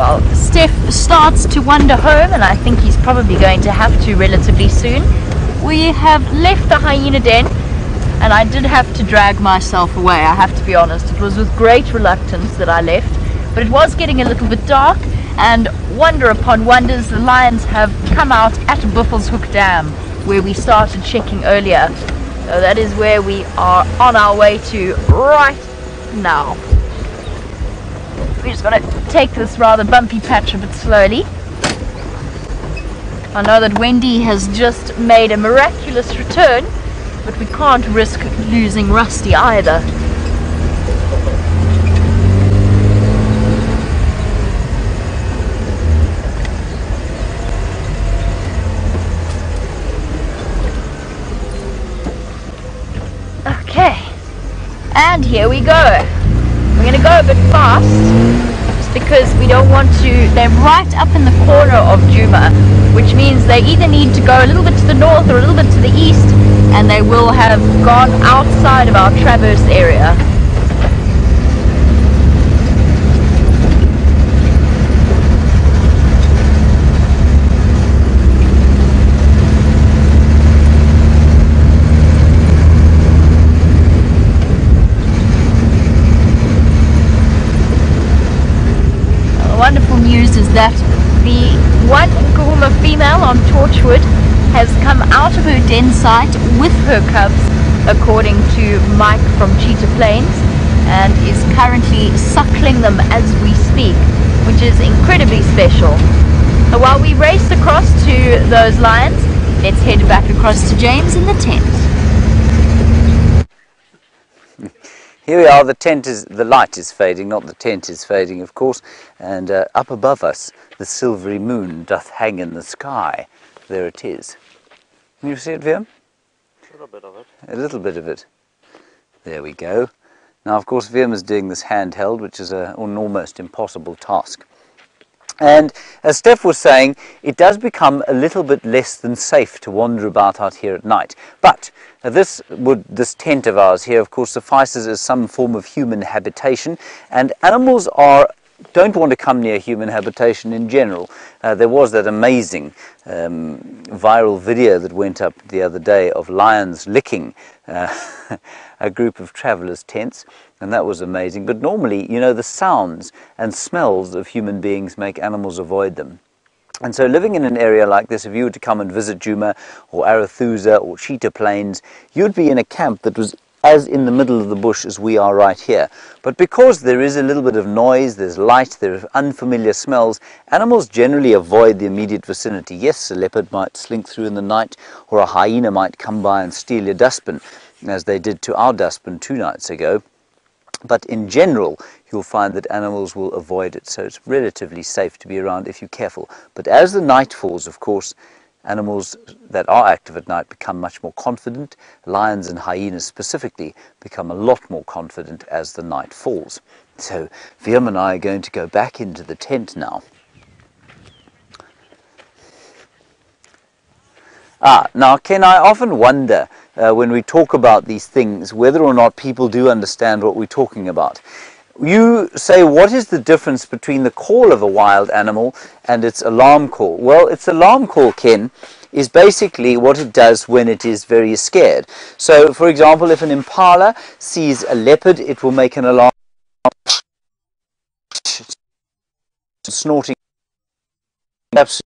Well, Steph starts to wander home, and I think he's probably going to have to relatively soon. We have left the hyena den, and I did have to drag myself away, I have to be honest. It was with great reluctance that I left, but it was getting a little bit dark, and wonder upon wonders, the lions have come out at Buffelshoek Dam, where we started checking earlier. So that is where we are on our way to right now. We're just going to take this rather bumpy patch a bit slowly. I know that Wendy has just made a miraculous return, but we can't risk losing Rusty either. Okay, and here we go. We're going to go a bit fast, just because we don't want to. They're right up in the corner of Djuma, which means they either need to go a little bit to the north or a little bit to the east, and they will have gone outside of our traverse area. Wonderful news is that the one Kahuma female on Torchwood has come out of her den site with her cubs, according to Mike from Cheetah Plains, and is currently suckling them as we speak, which is incredibly special. So while we race across to those lions, let's head back across to James in the tent. Here we are, the light is fading, not the tent is fading, of course, and up above us the silvery moon doth hang in the sky. There it is. Can you see it, Viam? A little bit of it. A little bit of it. There we go. Now, of course, Viam is doing this handheld, which is an almost impossible task. And as Steph was saying, it does become a little bit less than safe to wander about out here at night. But this tent of ours here, of course, suffices as some form of human habitation, and animals don't want to come near human habitation in general. There was that amazing viral video that went up the other day of lions licking a group of travellers' tents, and that was amazing. But normally, you know, the sounds and smells of human beings make animals avoid them. And so living in an area like this, if you were to come and visit Djuma or Arathusa or Cheetah Plains, you'd be in a camp that was as in the middle of the bush as we are right here. But because there is a little bit of noise, there's light, there are unfamiliar smells, animals generally avoid the immediate vicinity. Yes, a leopard might slink through in the night, or a hyena might come by and steal your dustbin, as they did to our dustbin 2 nights ago. But in general, you'll find that animals will avoid it, so it's relatively safe to be around if you're careful. But as the night falls, of course, animals that are active at night become much more confident. Lions and hyenas specifically become a lot more confident as the night falls. So Viam and I are going to go back into the tent now. Now, Ken, I often wonder when we talk about these things whether or not people do understand what we're talking about. You say, what is the difference between the call of a wild animal and its alarm call? Well, its alarm call, Ken, is basically what it does when it is very scared. So, for example, if an impala sees a leopard, it will make an alarm, snorting, absolutely.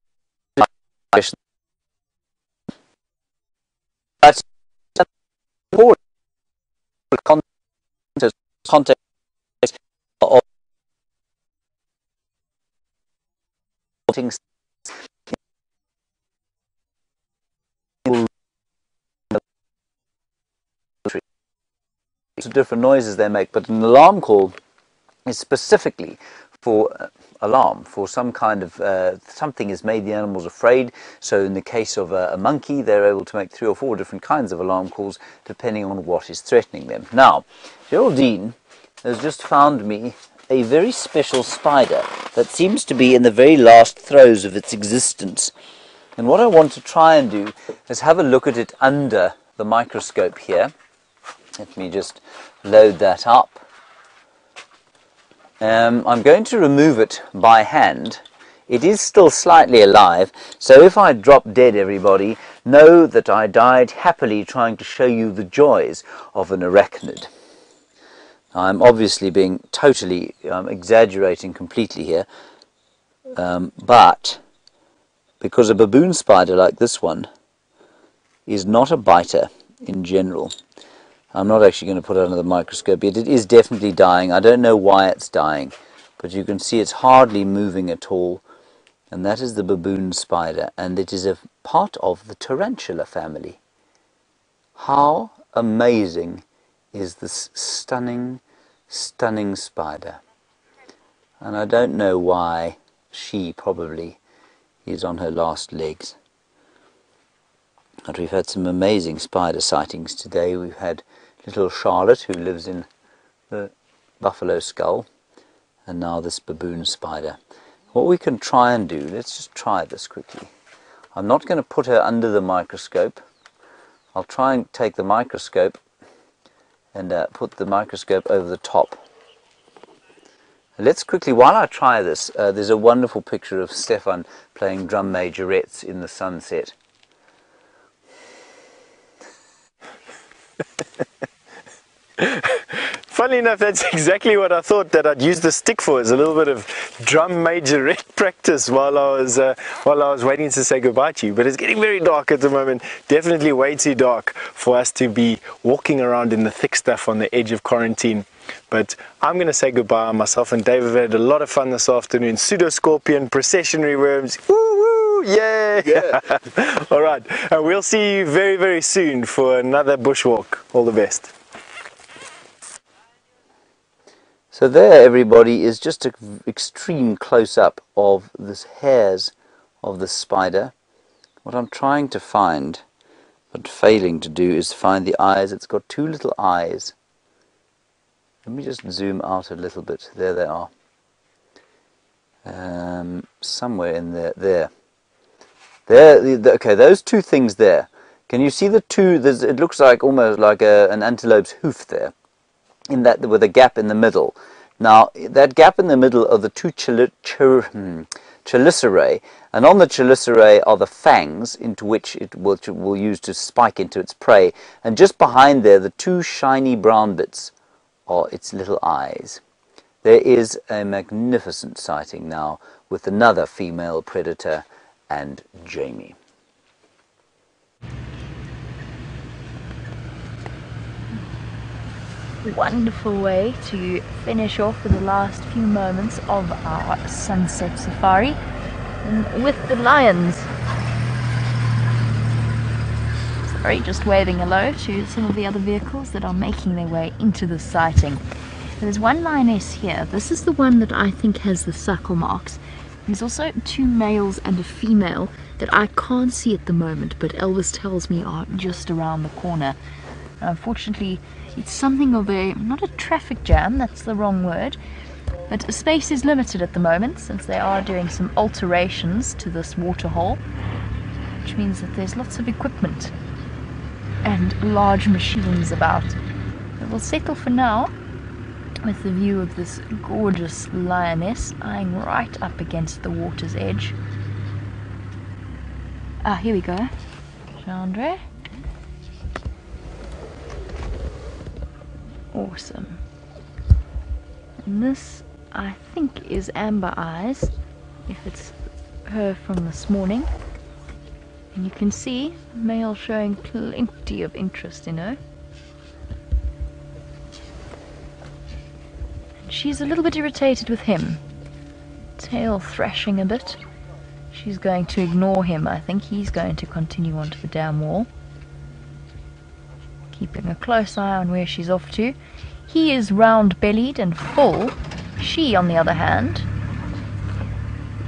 But context of things, different noises they make, but an alarm call is specifically for alarm, for some kind of something has made the animals afraid. So in the case of a monkey, they're able to make 3 or 4 different kinds of alarm calls depending on what is threatening them. Now, Geraldine has just found me a very special spider that seems to be in the very last throes of its existence. And what I want to try and do is have a look at it under the microscope here. Let me just load that up. I'm going to remove it by hand. It is still slightly alive, so if I drop dead, everybody, know that I died happily trying to show you the joys of an arachnid. I'm obviously being totally exaggerating completely here, but because a baboon spider like this one is not a biter in general, I'm not actually going to put it under the microscope yet. It is definitely dying. I don't know why it's dying, but you can see it's hardly moving at all. And that is the baboon spider, and it is a part of the tarantula family. How amazing is this stunning, stunning spider? And I don't know why she probably is on her last legs. But we've had some amazing spider sightings today. We've had little Charlotte, who lives in the buffalo skull, and now this baboon spider. What we can try and do, let's just try this quickly. I'm not going to put her under the microscope. I'll try and take the microscope and put the microscope over the top. Let's quickly, while I try this, there's a wonderful picture of Stefan playing drum majorettes in the sunset. Funnily enough, that's exactly what I thought that I'd use the stick for, is a little bit of drum majorette practice while I was waiting to say goodbye to you. But it's getting very dark at the moment, definitely way too dark for us to be walking around in the thick stuff on the edge of quarantine. But I'm going to say goodbye. Myself and Dave have had a lot of fun this afternoon. Pseudo-scorpion, processionary worms. Woo woo! Yay! Yeah. All right. And we'll see you very, very soon for another bushwalk. All the best. So there, everybody, is just an extreme close-up of the hairs of the spider. What I'm trying to find, but failing to do, is find the eyes. It's got two little eyes. Let me just zoom out a little bit. There they are. Somewhere in there. There. Okay, those two things there. Can you see the two? It looks like almost like an antelope's hoof there, in that with a gap in the middle. Now that gap in the middle are the two chelicerae, and on the chelicerae are the fangs into which it will use to spike into its prey, and just behind there the two shiny brown bits are its little eyes. There is a magnificent sighting now with another female predator and Jamie. Wonderful way to finish off with the last few moments of our sunset safari with the lions. Sorry, just waving hello to some of the other vehicles that are making their way into the sighting. There's one lioness here. This is the one that I think has the suckle marks. There's also two males and a female that I can't see at the moment, but Elvis tells me are just around the corner. Unfortunately, it's something of not a traffic jam, that's the wrong word, but space is limited at the moment since they are doing some alterations to this waterhole, which means that there's lots of equipment and large machines about. But we'll settle for now with the view of this gorgeous lioness eyeing right up against the water's edge. Here we go. Chandra. Awesome. And this, I think, is Amber Eyes, if it's her from this morning. And you can see male showing plenty of interest in her. And she's a little bit irritated with him. Tail thrashing a bit. She's going to ignore him. I think he's going to continue onto the dam wall, keeping a close eye on where she's off to. He is round-bellied and full. She, on the other hand,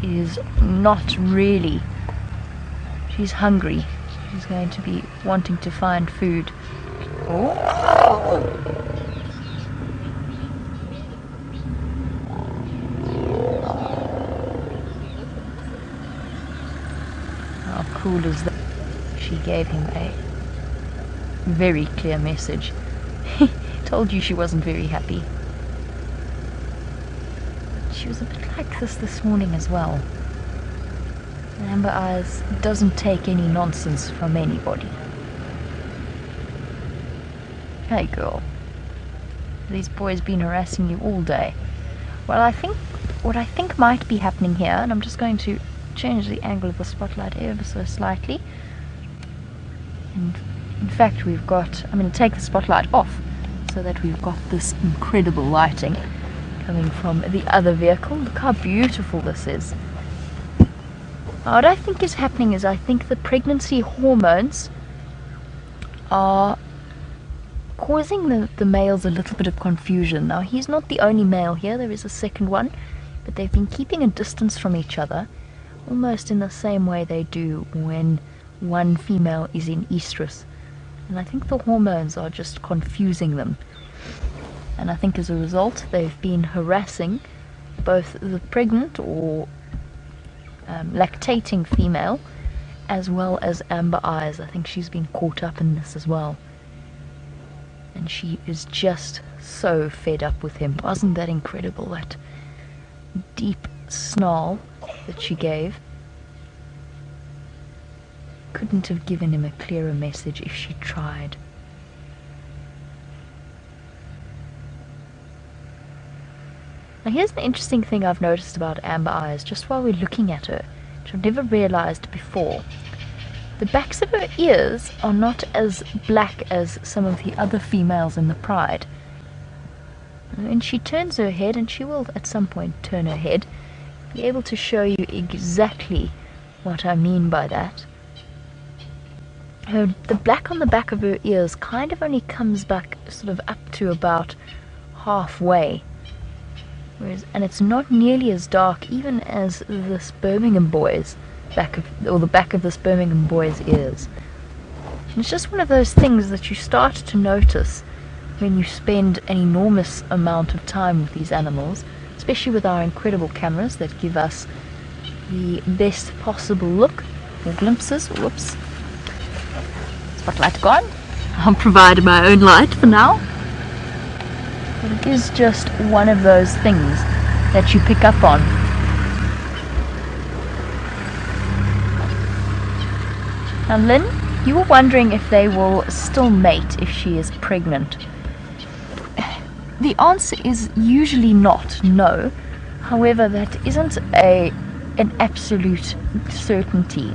is not really. She's hungry. She's going to be wanting to find food. Oh. How cool is that? She gave him a very clear message. Told you she wasn't very happy. She was a bit like this morning as well. Amber Eyes doesn't take any nonsense from anybody. Hey girl, these boys been harassing you all day. Well, what I think might be happening here, and I'm just going to change the angle of the spotlight ever so slightly. And in fact, I'm going to take the spotlight off so that we've got this incredible lighting coming from the other vehicle. Look how beautiful this is. Now, what I think is happening is I think the pregnancy hormones are causing the males a little bit of confusion. Now, he's not the only male here. There is a second one, but they've been keeping a distance from each other, almost in the same way they do when one female is in estrus. And I think the hormones are just confusing them. And I think as a result, they've been harassing both the pregnant or lactating female, as well as Amber Eyes. I think she's been caught up in this as well. And she is just so fed up with him. Wasn't that incredible, that deep snarl that she gave? Couldn't have given him a clearer message if she tried. Now here's the interesting thing I've noticed about Amber Eyes just while we're looking at her, which I've never realized before. The backs of her ears are not as black as some of the other females in the pride. And she turns her head, and she will at some point turn her head, be able to show you exactly what I mean by that. The black on the back of her ears kind of only comes back sort of up to about halfway, and it's not nearly as dark even as this Birmingham boy's the back of this Birmingham boy's ears. And it's just one of those things that you start to notice when you spend an enormous amount of time with these animals, especially with our incredible cameras that give us the best possible look or glimpses. Whoops. Spotlight gone. I'll provide my own light for now. But it is just one of those things that you pick up on. Now Lynn, you were wondering if they will still mate if she is pregnant. The answer is usually not, no. However, that isn't an absolute certainty.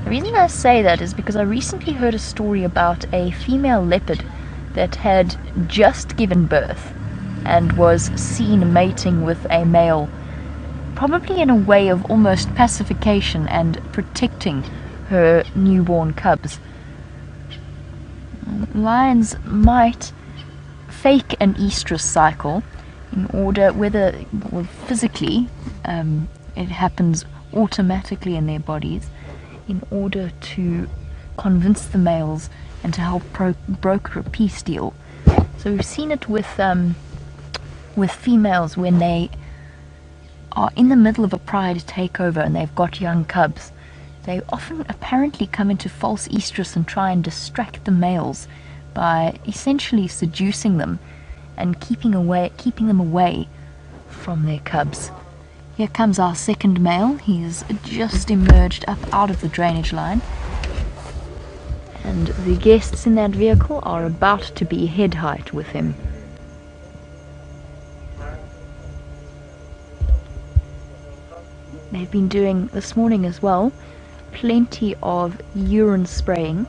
The reason I say that is because I recently heard a story about a female leopard that had just given birth and was seen mating with a male, probably in a way of almost pacification and protecting her newborn cubs. Lions might fake an estrus cycle in order, physically, it happens automatically in their bodies, in order to convince the males and to help broker a peace deal. So we've seen it with females when they are in the middle of a pride takeover and they've got young cubs. They often apparently come into false estrus and try and distract the males by essentially seducing them and keeping them away from their cubs. Here comes our second male. He has just emerged up out of the drainage line, and the guests in that vehicle are about to be head height with him. They've been doing this morning as well plenty of urine spraying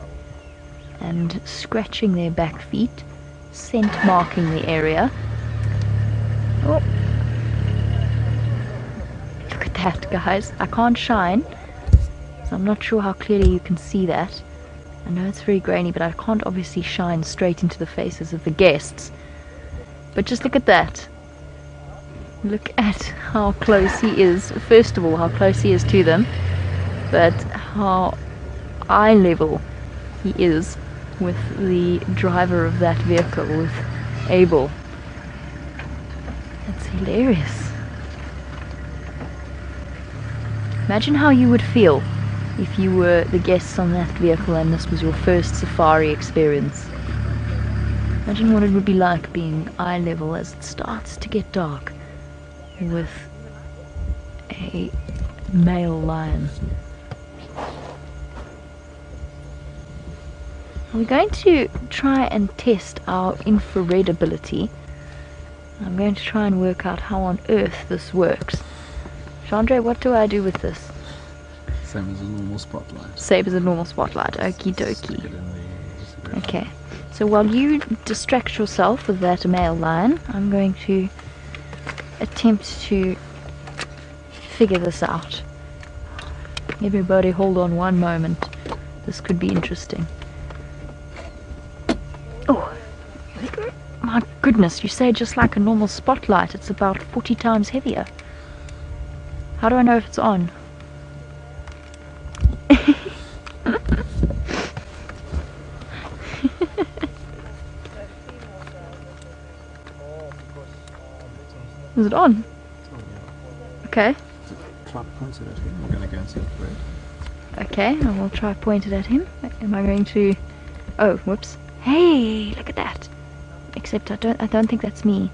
and scratching their back feet, scent marking the area. Oh, look at that, guys. I can't shine, so I'm not sure how clearly you can see that. I know it's very grainy, but I can't obviously shine straight into the faces of the guests. But just look at that. Look at how close he is. First of all, how close he is to them, but how eye level he is with the driver of that vehicle, with Abel. That's hilarious. Imagine how you would feel if you were the guests on that vehicle and this was your first safari experience. Imagine what it would be like being eye level as it starts to get dark with a male lion. We're going to try and test our infrared ability. I'm going to try and work out how on earth this works. Chandra, what do I do with this? Same as a normal spotlight. Same as a normal spotlight. Okie dokie. Okay. So while you distract yourself with that male lion, I'm going to attempt to figure this out. Everybody hold on one moment. This could be interesting. Oh, my goodness, you say just like a normal spotlight, it's about 40 times heavier. How do I know if it's on? Is it on? Okay. Try to point it at him. We're going to go and see it red. Okay, I will try point it at him. Am I going to... Oh, whoops. Hey, look at that. Except I don't think that's me.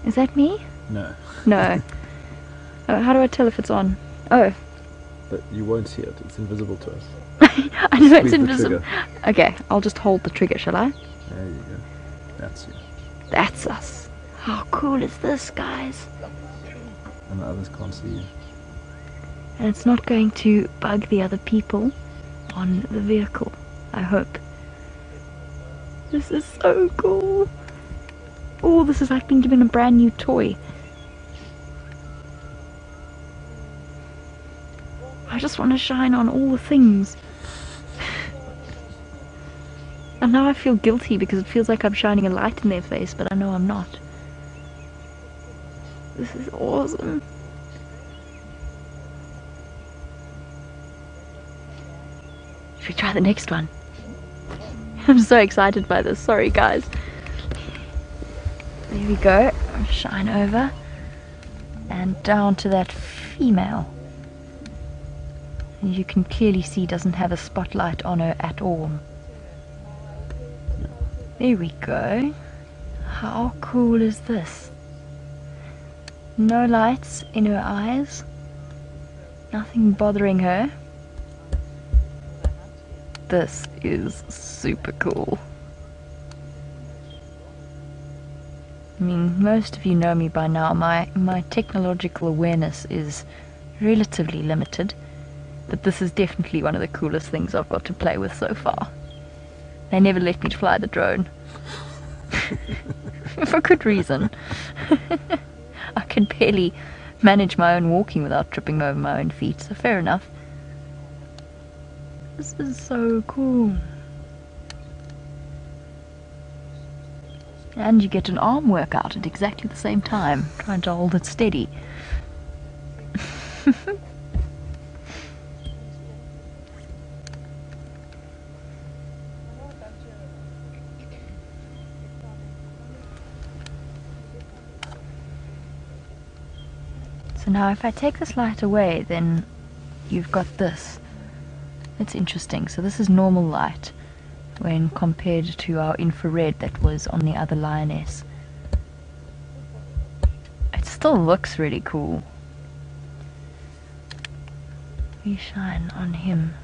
Is that me? No. No. How do I tell if it's on? Oh. But you won't see it. It's invisible to us. I know it's Squeeze the invisible. trigger. Okay, I'll just hold the trigger, shall I? There you go. That's you. That's us. How cool is this, guys? And the others can't see you. And it's not going to bug the other people on the vehicle, I hope. This is so cool. Oh, this is like being given a brand new toy. I just want to shine on all the things. And now I feel guilty because it feels like I'm shining a light in their face, but I know I'm not. This is awesome. Should we try the next one? I'm so excited by this. Sorry, guys. There we go. Shine over. And down to that female. And you can clearly see doesn't have a spotlight on her at all. There we go. How cool is this? No lights in her eyes. Nothing bothering her. This is super cool. I mean, most of you know me by now. My technological awareness is relatively limited, but this is definitely one of the coolest things I've got to play with so far. They never let me fly the drone. For good reason. I can barely manage my own walking without tripping over my own feet, so fair enough. This is so cool. And you get an arm workout at exactly the same time, trying to hold it steady. So now if I take this light away, then you've got this. It's interesting. So this is normal light when compared to our infrared that was on the other lioness. It still looks really cool. We shine on him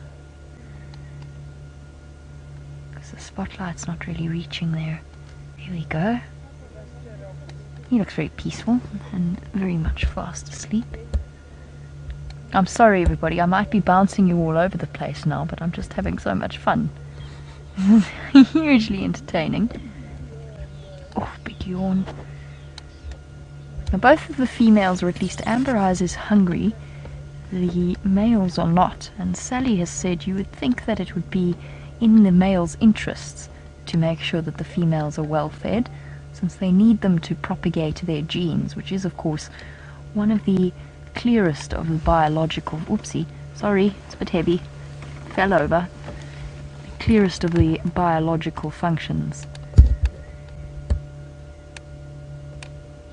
because the spotlight's not really reaching there. Here we go. He looks very peaceful and very much fast asleep. I'm sorry everybody, I might be bouncing you all over the place now, but I'm just having so much fun. Hugely entertaining. Oh, big yawn. Now both of the females, or at least Amber Eyes, is hungry. The males are not, and Sally has said you would think that it would be in the males' interests to make sure that the females are well fed, since they need them to propagate their genes, which is of course one of the clearest of the biological, oopsie, sorry, it's a bit heavy, fell over, the clearest of the biological functions.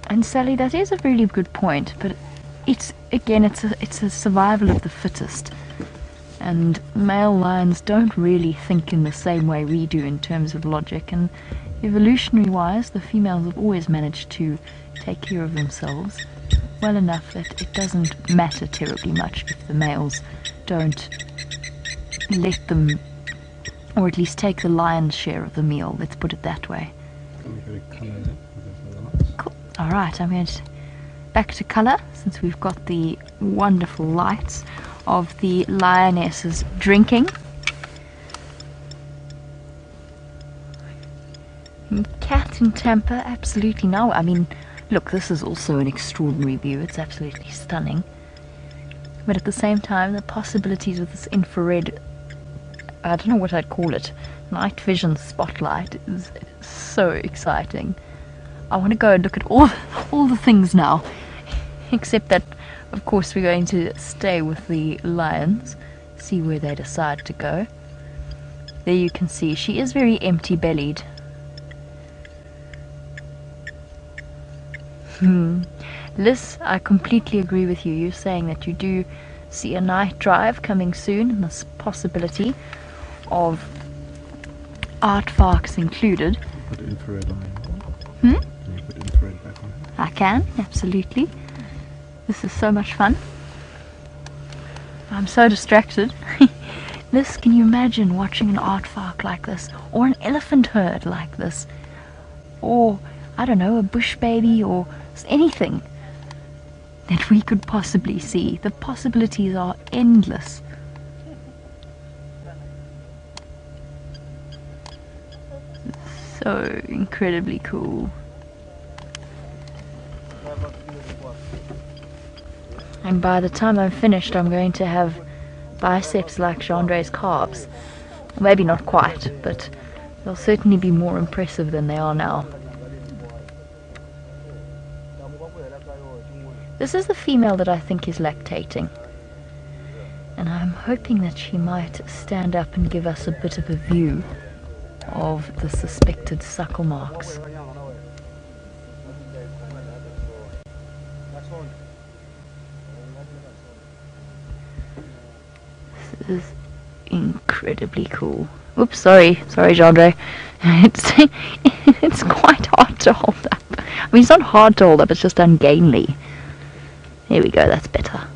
And Sally, that is a really good point, but it's again, it's a survival of the fittest, and male lions don't really think in the same way we do in terms of logic, and evolutionary wise the females have always managed to take care of themselves well enough that it doesn't matter terribly much if the males don't let them, or at least take the lion's share of the meal, let's put it that way. Cool. Alright, I'm going to back to colour, since we've got the wonderful lights of the lionesses drinking. Cat in Tampa, absolutely no. I mean, look, this is also an extraordinary view. It's absolutely stunning. But at the same time, the possibilities with this infrared, I don't know what I'd call it, night vision spotlight is so exciting. I want to go and look at all the things now. Except that, of course, we're going to stay with the lions, see where they decide to go. There you can see, she is very empty-bellied. Liz, I completely agree with you. You're saying that you do see a night drive coming soon, and this possibility of aardvarks included. Put infrared on. Hmm? Can you put infrared back on? I can, absolutely. This is so much fun. I'm so distracted. Liz, can you imagine watching an aardvark like this, or an elephant herd like this, or I don't know, a bush baby, or anything that we could possibly see? The possibilities are endless. So incredibly cool. And by the time I'm finished, I'm going to have biceps like Gendre's calves. Maybe not quite, but they'll certainly be more impressive than they are now. This is the female that I think is lactating. And I'm hoping that she might stand up and give us a bit of a view of the suspected suckle marks. This is incredibly cool. Oops, sorry Gendre. It's quite hard to hold up. I mean, it's not hard to hold up, it's just ungainly. There we go, that's better.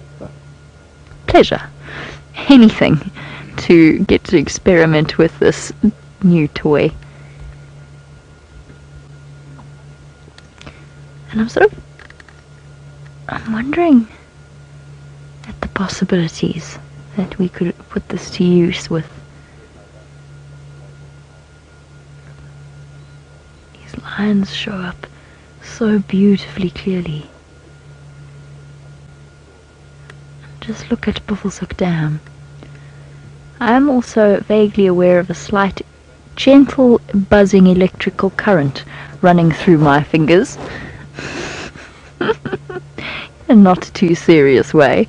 Pleasure. Anything to get to experiment with this new toy. And I'm wondering at the possibilities that we could put this to use with. These lines show up so beautifully clearly. Just look at Buffelshoek Dam. I am also vaguely aware of a slight, gentle, buzzing electrical current running through my fingers. In a not too serious way.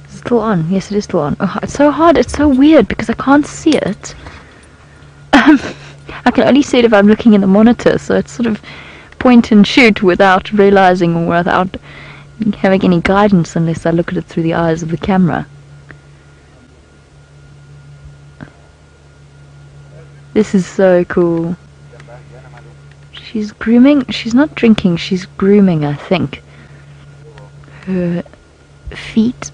Still on. Yes, it is still on. Oh, it's so hard. It's so weird because I can't see it. I can only see it if I'm looking in the monitor, so it's sort of point and shoot without realizing or without having any guidance unless I look at it through the eyes of the camera. This is so cool. She's grooming. She's not drinking. She's grooming, I think. Her feet.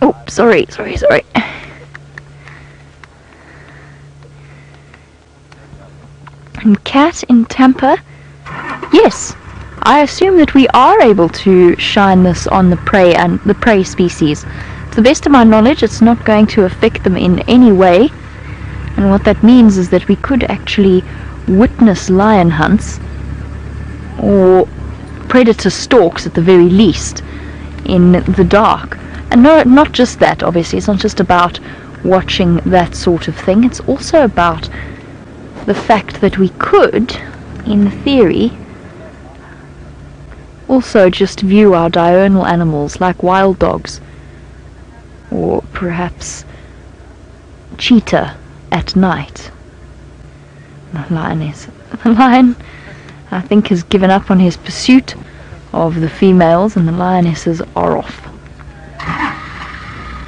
Oh, sorry. And cat in Tampa. Yes, I assume that we are able to shine this on the prey and the prey species. To the best of my knowledge, it's not going to affect them in any way. And what that means is that we could actually witness lion hunts or predator stalks at the very least in the dark. And no, not just that, obviously. It's not just about watching that sort of thing. It's also about the fact that we could, in theory, also just view our diurnal animals like wild dogs, or perhaps cheetah at night. The lion, I think, has given up on his pursuit of the females, and the lionesses are off.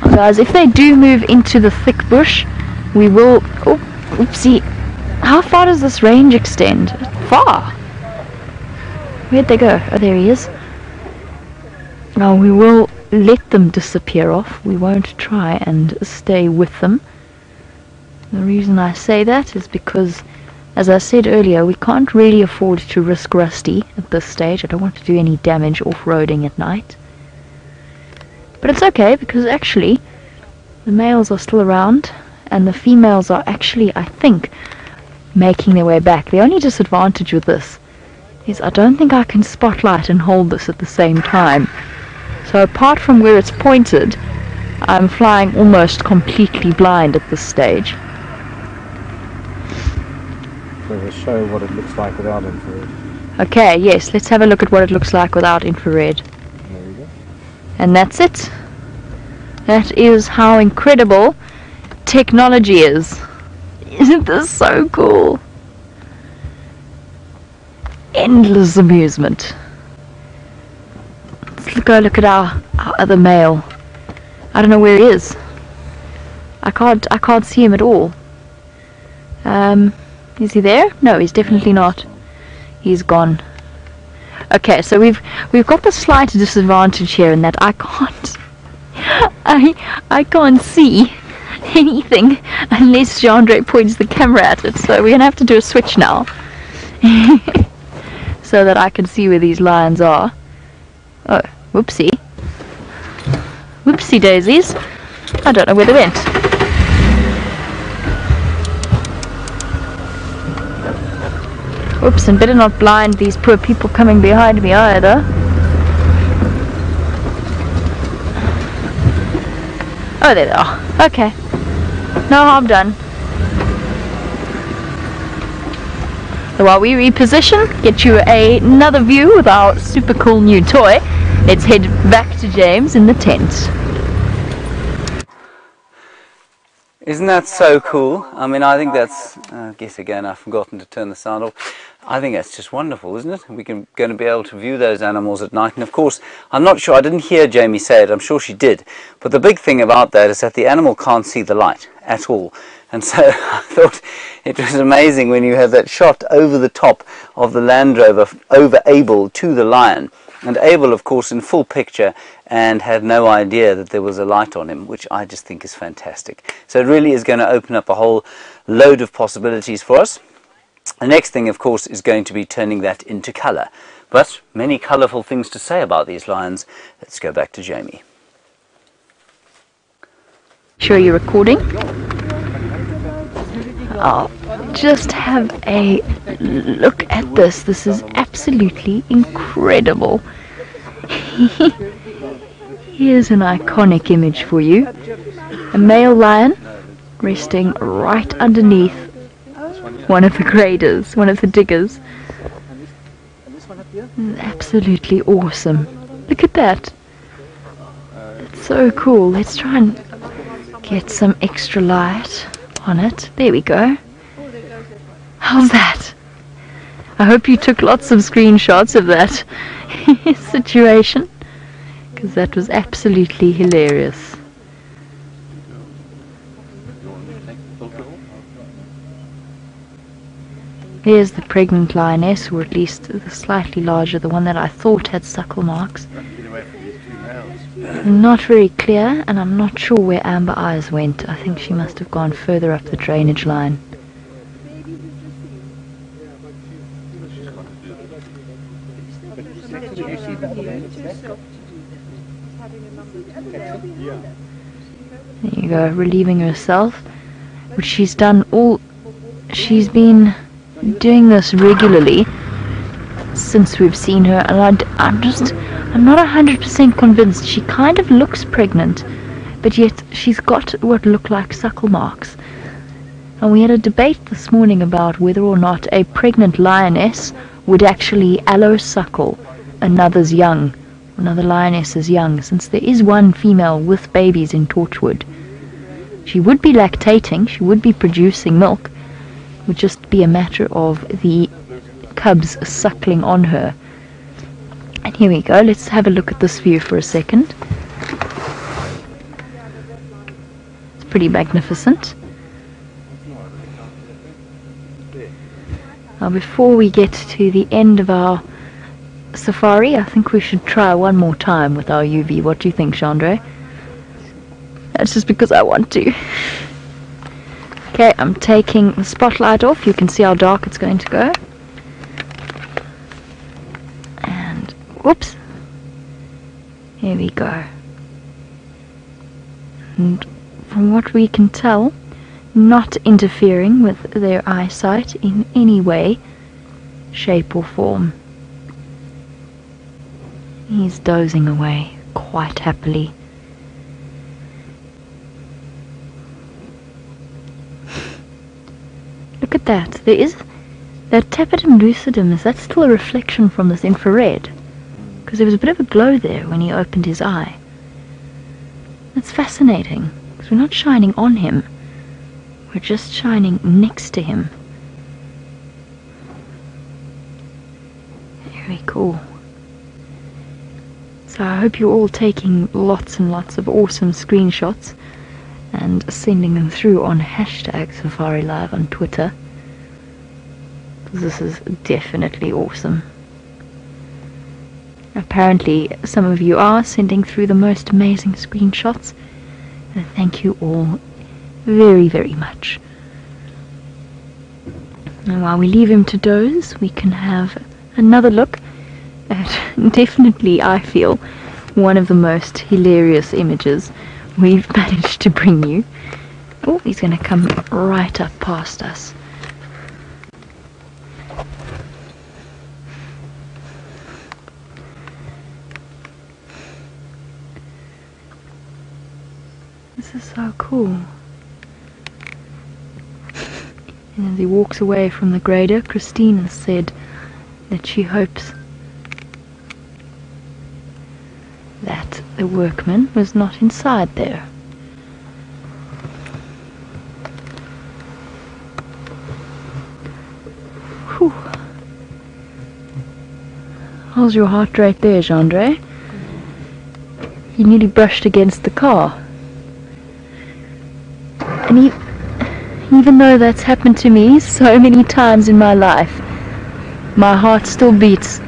Now guys, if they do move into the thick bush, we will... Oh, oopsie. How far does this range extend? Far! Where'd they go? Oh, there he is. Now we will let them disappear off. We won't try and stay with them. The reason I say that is because, as I said earlier, we can't really afford to risk Rusty at this stage. I don't want to do any damage off-roading at night. But it's okay, because actually the males are still around and the females are actually, I think, making their way back. The only disadvantage with this is I don't think I can spotlight and hold this at the same time. So apart from where it's pointed, I'm flying almost completely blind at this stage. So we'll show what it looks like without infrared. Okay, yes, let's have a look at what it looks like without infrared. There we go. And that's it. That is how incredible technology is. Isn't this so cool? Endless amusement. Let's go look at our other male. I don't know where he is. I can't see him at all. Is he there? No, he's definitely not. He's gone. Okay, so we've got the slight disadvantage here in that I can't see anything unless Gendre points the camera at it. So we're gonna have to do a switch now, so that I can see where these lions are. Oh, whoopsie. Whoopsie daisies. I don't know where they went. Oops, and better not blind these poor people coming behind me either. Oh, there they are. Okay. No harm done. So while we reposition, get you another view with our super cool new toy, let's head back to James in the tent. Isn't that so cool? I mean, I think that's, I guess again I've forgotten to turn the sound off. I think that's just wonderful, isn't it? We're going to be able to view those animals at night. And of course, I'm not sure, I didn't hear Jamie say it, I'm sure she did. But the big thing about that is that the animal can't see the light at all. And so I thought it was amazing when you have that shot over the top of the Land Rover, over Abel to the lion. And Abel, of course, in full picture and had no idea that there was a light on him, which I just think is fantastic. So it really is going to open up a whole load of possibilities for us. The next thing, of course, is going to be turning that into colour. But many colourful things to say about these lions. Let's go back to Jamie. Sure you're recording? Oh, just have a look at this. This is absolutely incredible. Here's an iconic image for you. A male lion resting right underneath one of the graders, one of the diggers. Absolutely awesome. Look at that. It's so cool. Let's try and get some extra light on it. There we go. How's that? I hope you took lots of screenshots of that situation, because that was absolutely hilarious. Here's the pregnant lioness, or at least the slightly larger, the one that I thought had suckle marks. Not very clear, and I'm not sure where Amber Eyes went. I think she must have gone further up the drainage line. There you go, relieving herself, which she's done all. She's been doing this regularly since we've seen her, and I'm not 100% convinced. She kind of looks pregnant, but yet she's got what look like suckle marks. And we had a debate this morning about whether or not a pregnant lioness would actually allo-suckle another lioness's young, since there is one female with babies in Torchwood. She would be lactating, she would be producing milk. It would just be a matter of the cubs suckling on her. And here we go, let's have a look at this view for a second. It's pretty magnificent. Now before we get to the end of our safari, I think we should try one more time with our UV. What do you think, Chandra? That's just because I want to. Okay, I'm taking the spotlight off. You can see how dark it's going to go. And whoops. Here we go. And from what we can tell, not interfering with their eyesight in any way, shape or form. He's dozing away quite happily. Look at that. There is that tapetum lucidum. Is that still a reflection from this infrared? Because there was a bit of a glow there when he opened his eye. That's fascinating, because we're not shining on him. We're just shining next to him. Very cool. So I hope you're all taking lots and lots of awesome screenshots and sending them through on #SafariLive on Twitter. This is definitely awesome. Apparently some of you are sending through the most amazing screenshots. And thank you all very, very much. And while we leave him to doze, we can have another look at, definitely I feel, one of the most hilarious images we've managed to bring you. Oh, he's going to come right up past us. This is so cool. And as he walks away from the grader, Christine said that she hopes that the workman was not inside there. Whew. How's your heart rate there, Gendre? He nearly brushed against the car. And even though that's happened to me so many times in my life, my heart still beats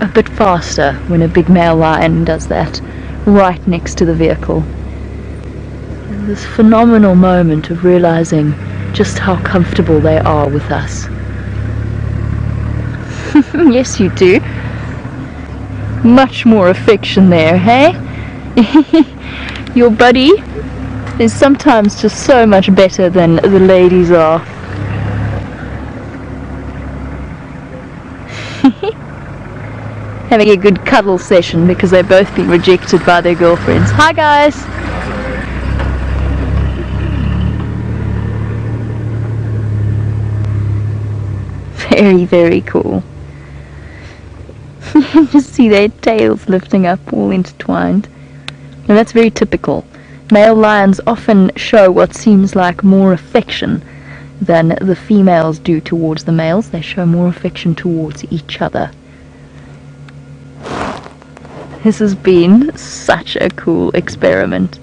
a bit faster when a big male lion does that right next to the vehicle. And this phenomenal moment of realizing just how comfortable they are with us. Yes, you do. Much more affection there, hey? Your buddy is sometimes just so much better than the ladies are. Having a good cuddle session because they've both been rejected by their girlfriends. Hi guys! Very, very cool. You can just see their tails lifting up, all intertwined. And that's very typical. Male lions often show what seems like more affection than the females do towards the males. They show more affection towards each other. This has been such a cool experiment.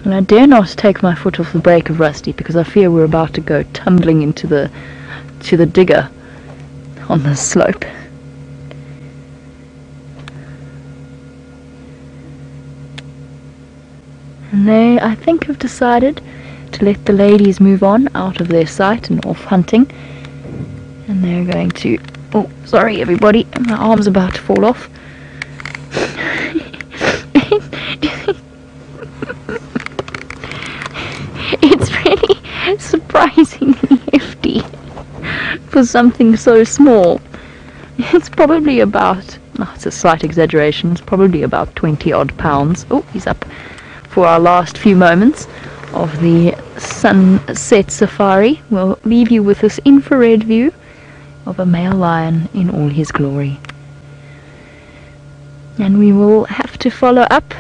And I dare not take my foot off the brake of Rusty because I fear we're about to go tumbling into the digger on the slope. And they, I think, have decided to let the ladies move on out of their sight and off hunting. And they're going to... Oh, sorry everybody, my arm's about to fall off. It's really surprisingly hefty for something so small. It's probably about... Oh, it's a slight exaggeration. It's probably about 20 odd pounds. Oh, he's up for our last few moments of the sunset safari. We'll leave you with this infrared view of a male lion in all his glory. And we will have to follow up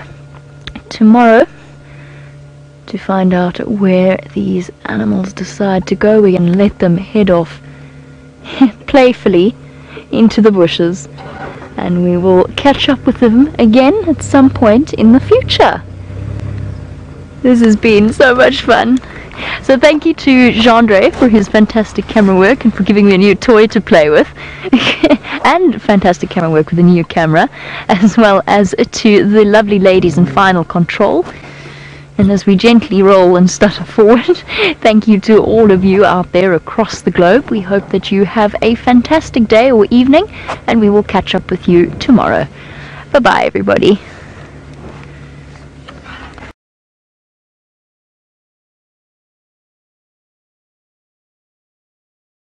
tomorrow to find out where these animals decide to go. We're going to let them head off playfully into the bushes, and we will catch up with them again at some point in the future. This has been so much fun. So thank you to Gendre for his fantastic camera work and for giving me a new toy to play with. And fantastic camera work with a new camera, as well as to the lovely ladies in Final Control. And as we gently roll and stutter forward, thank you to all of you out there across the globe. We hope that you have a fantastic day or evening, and we will catch up with you tomorrow. Bye-bye, everybody.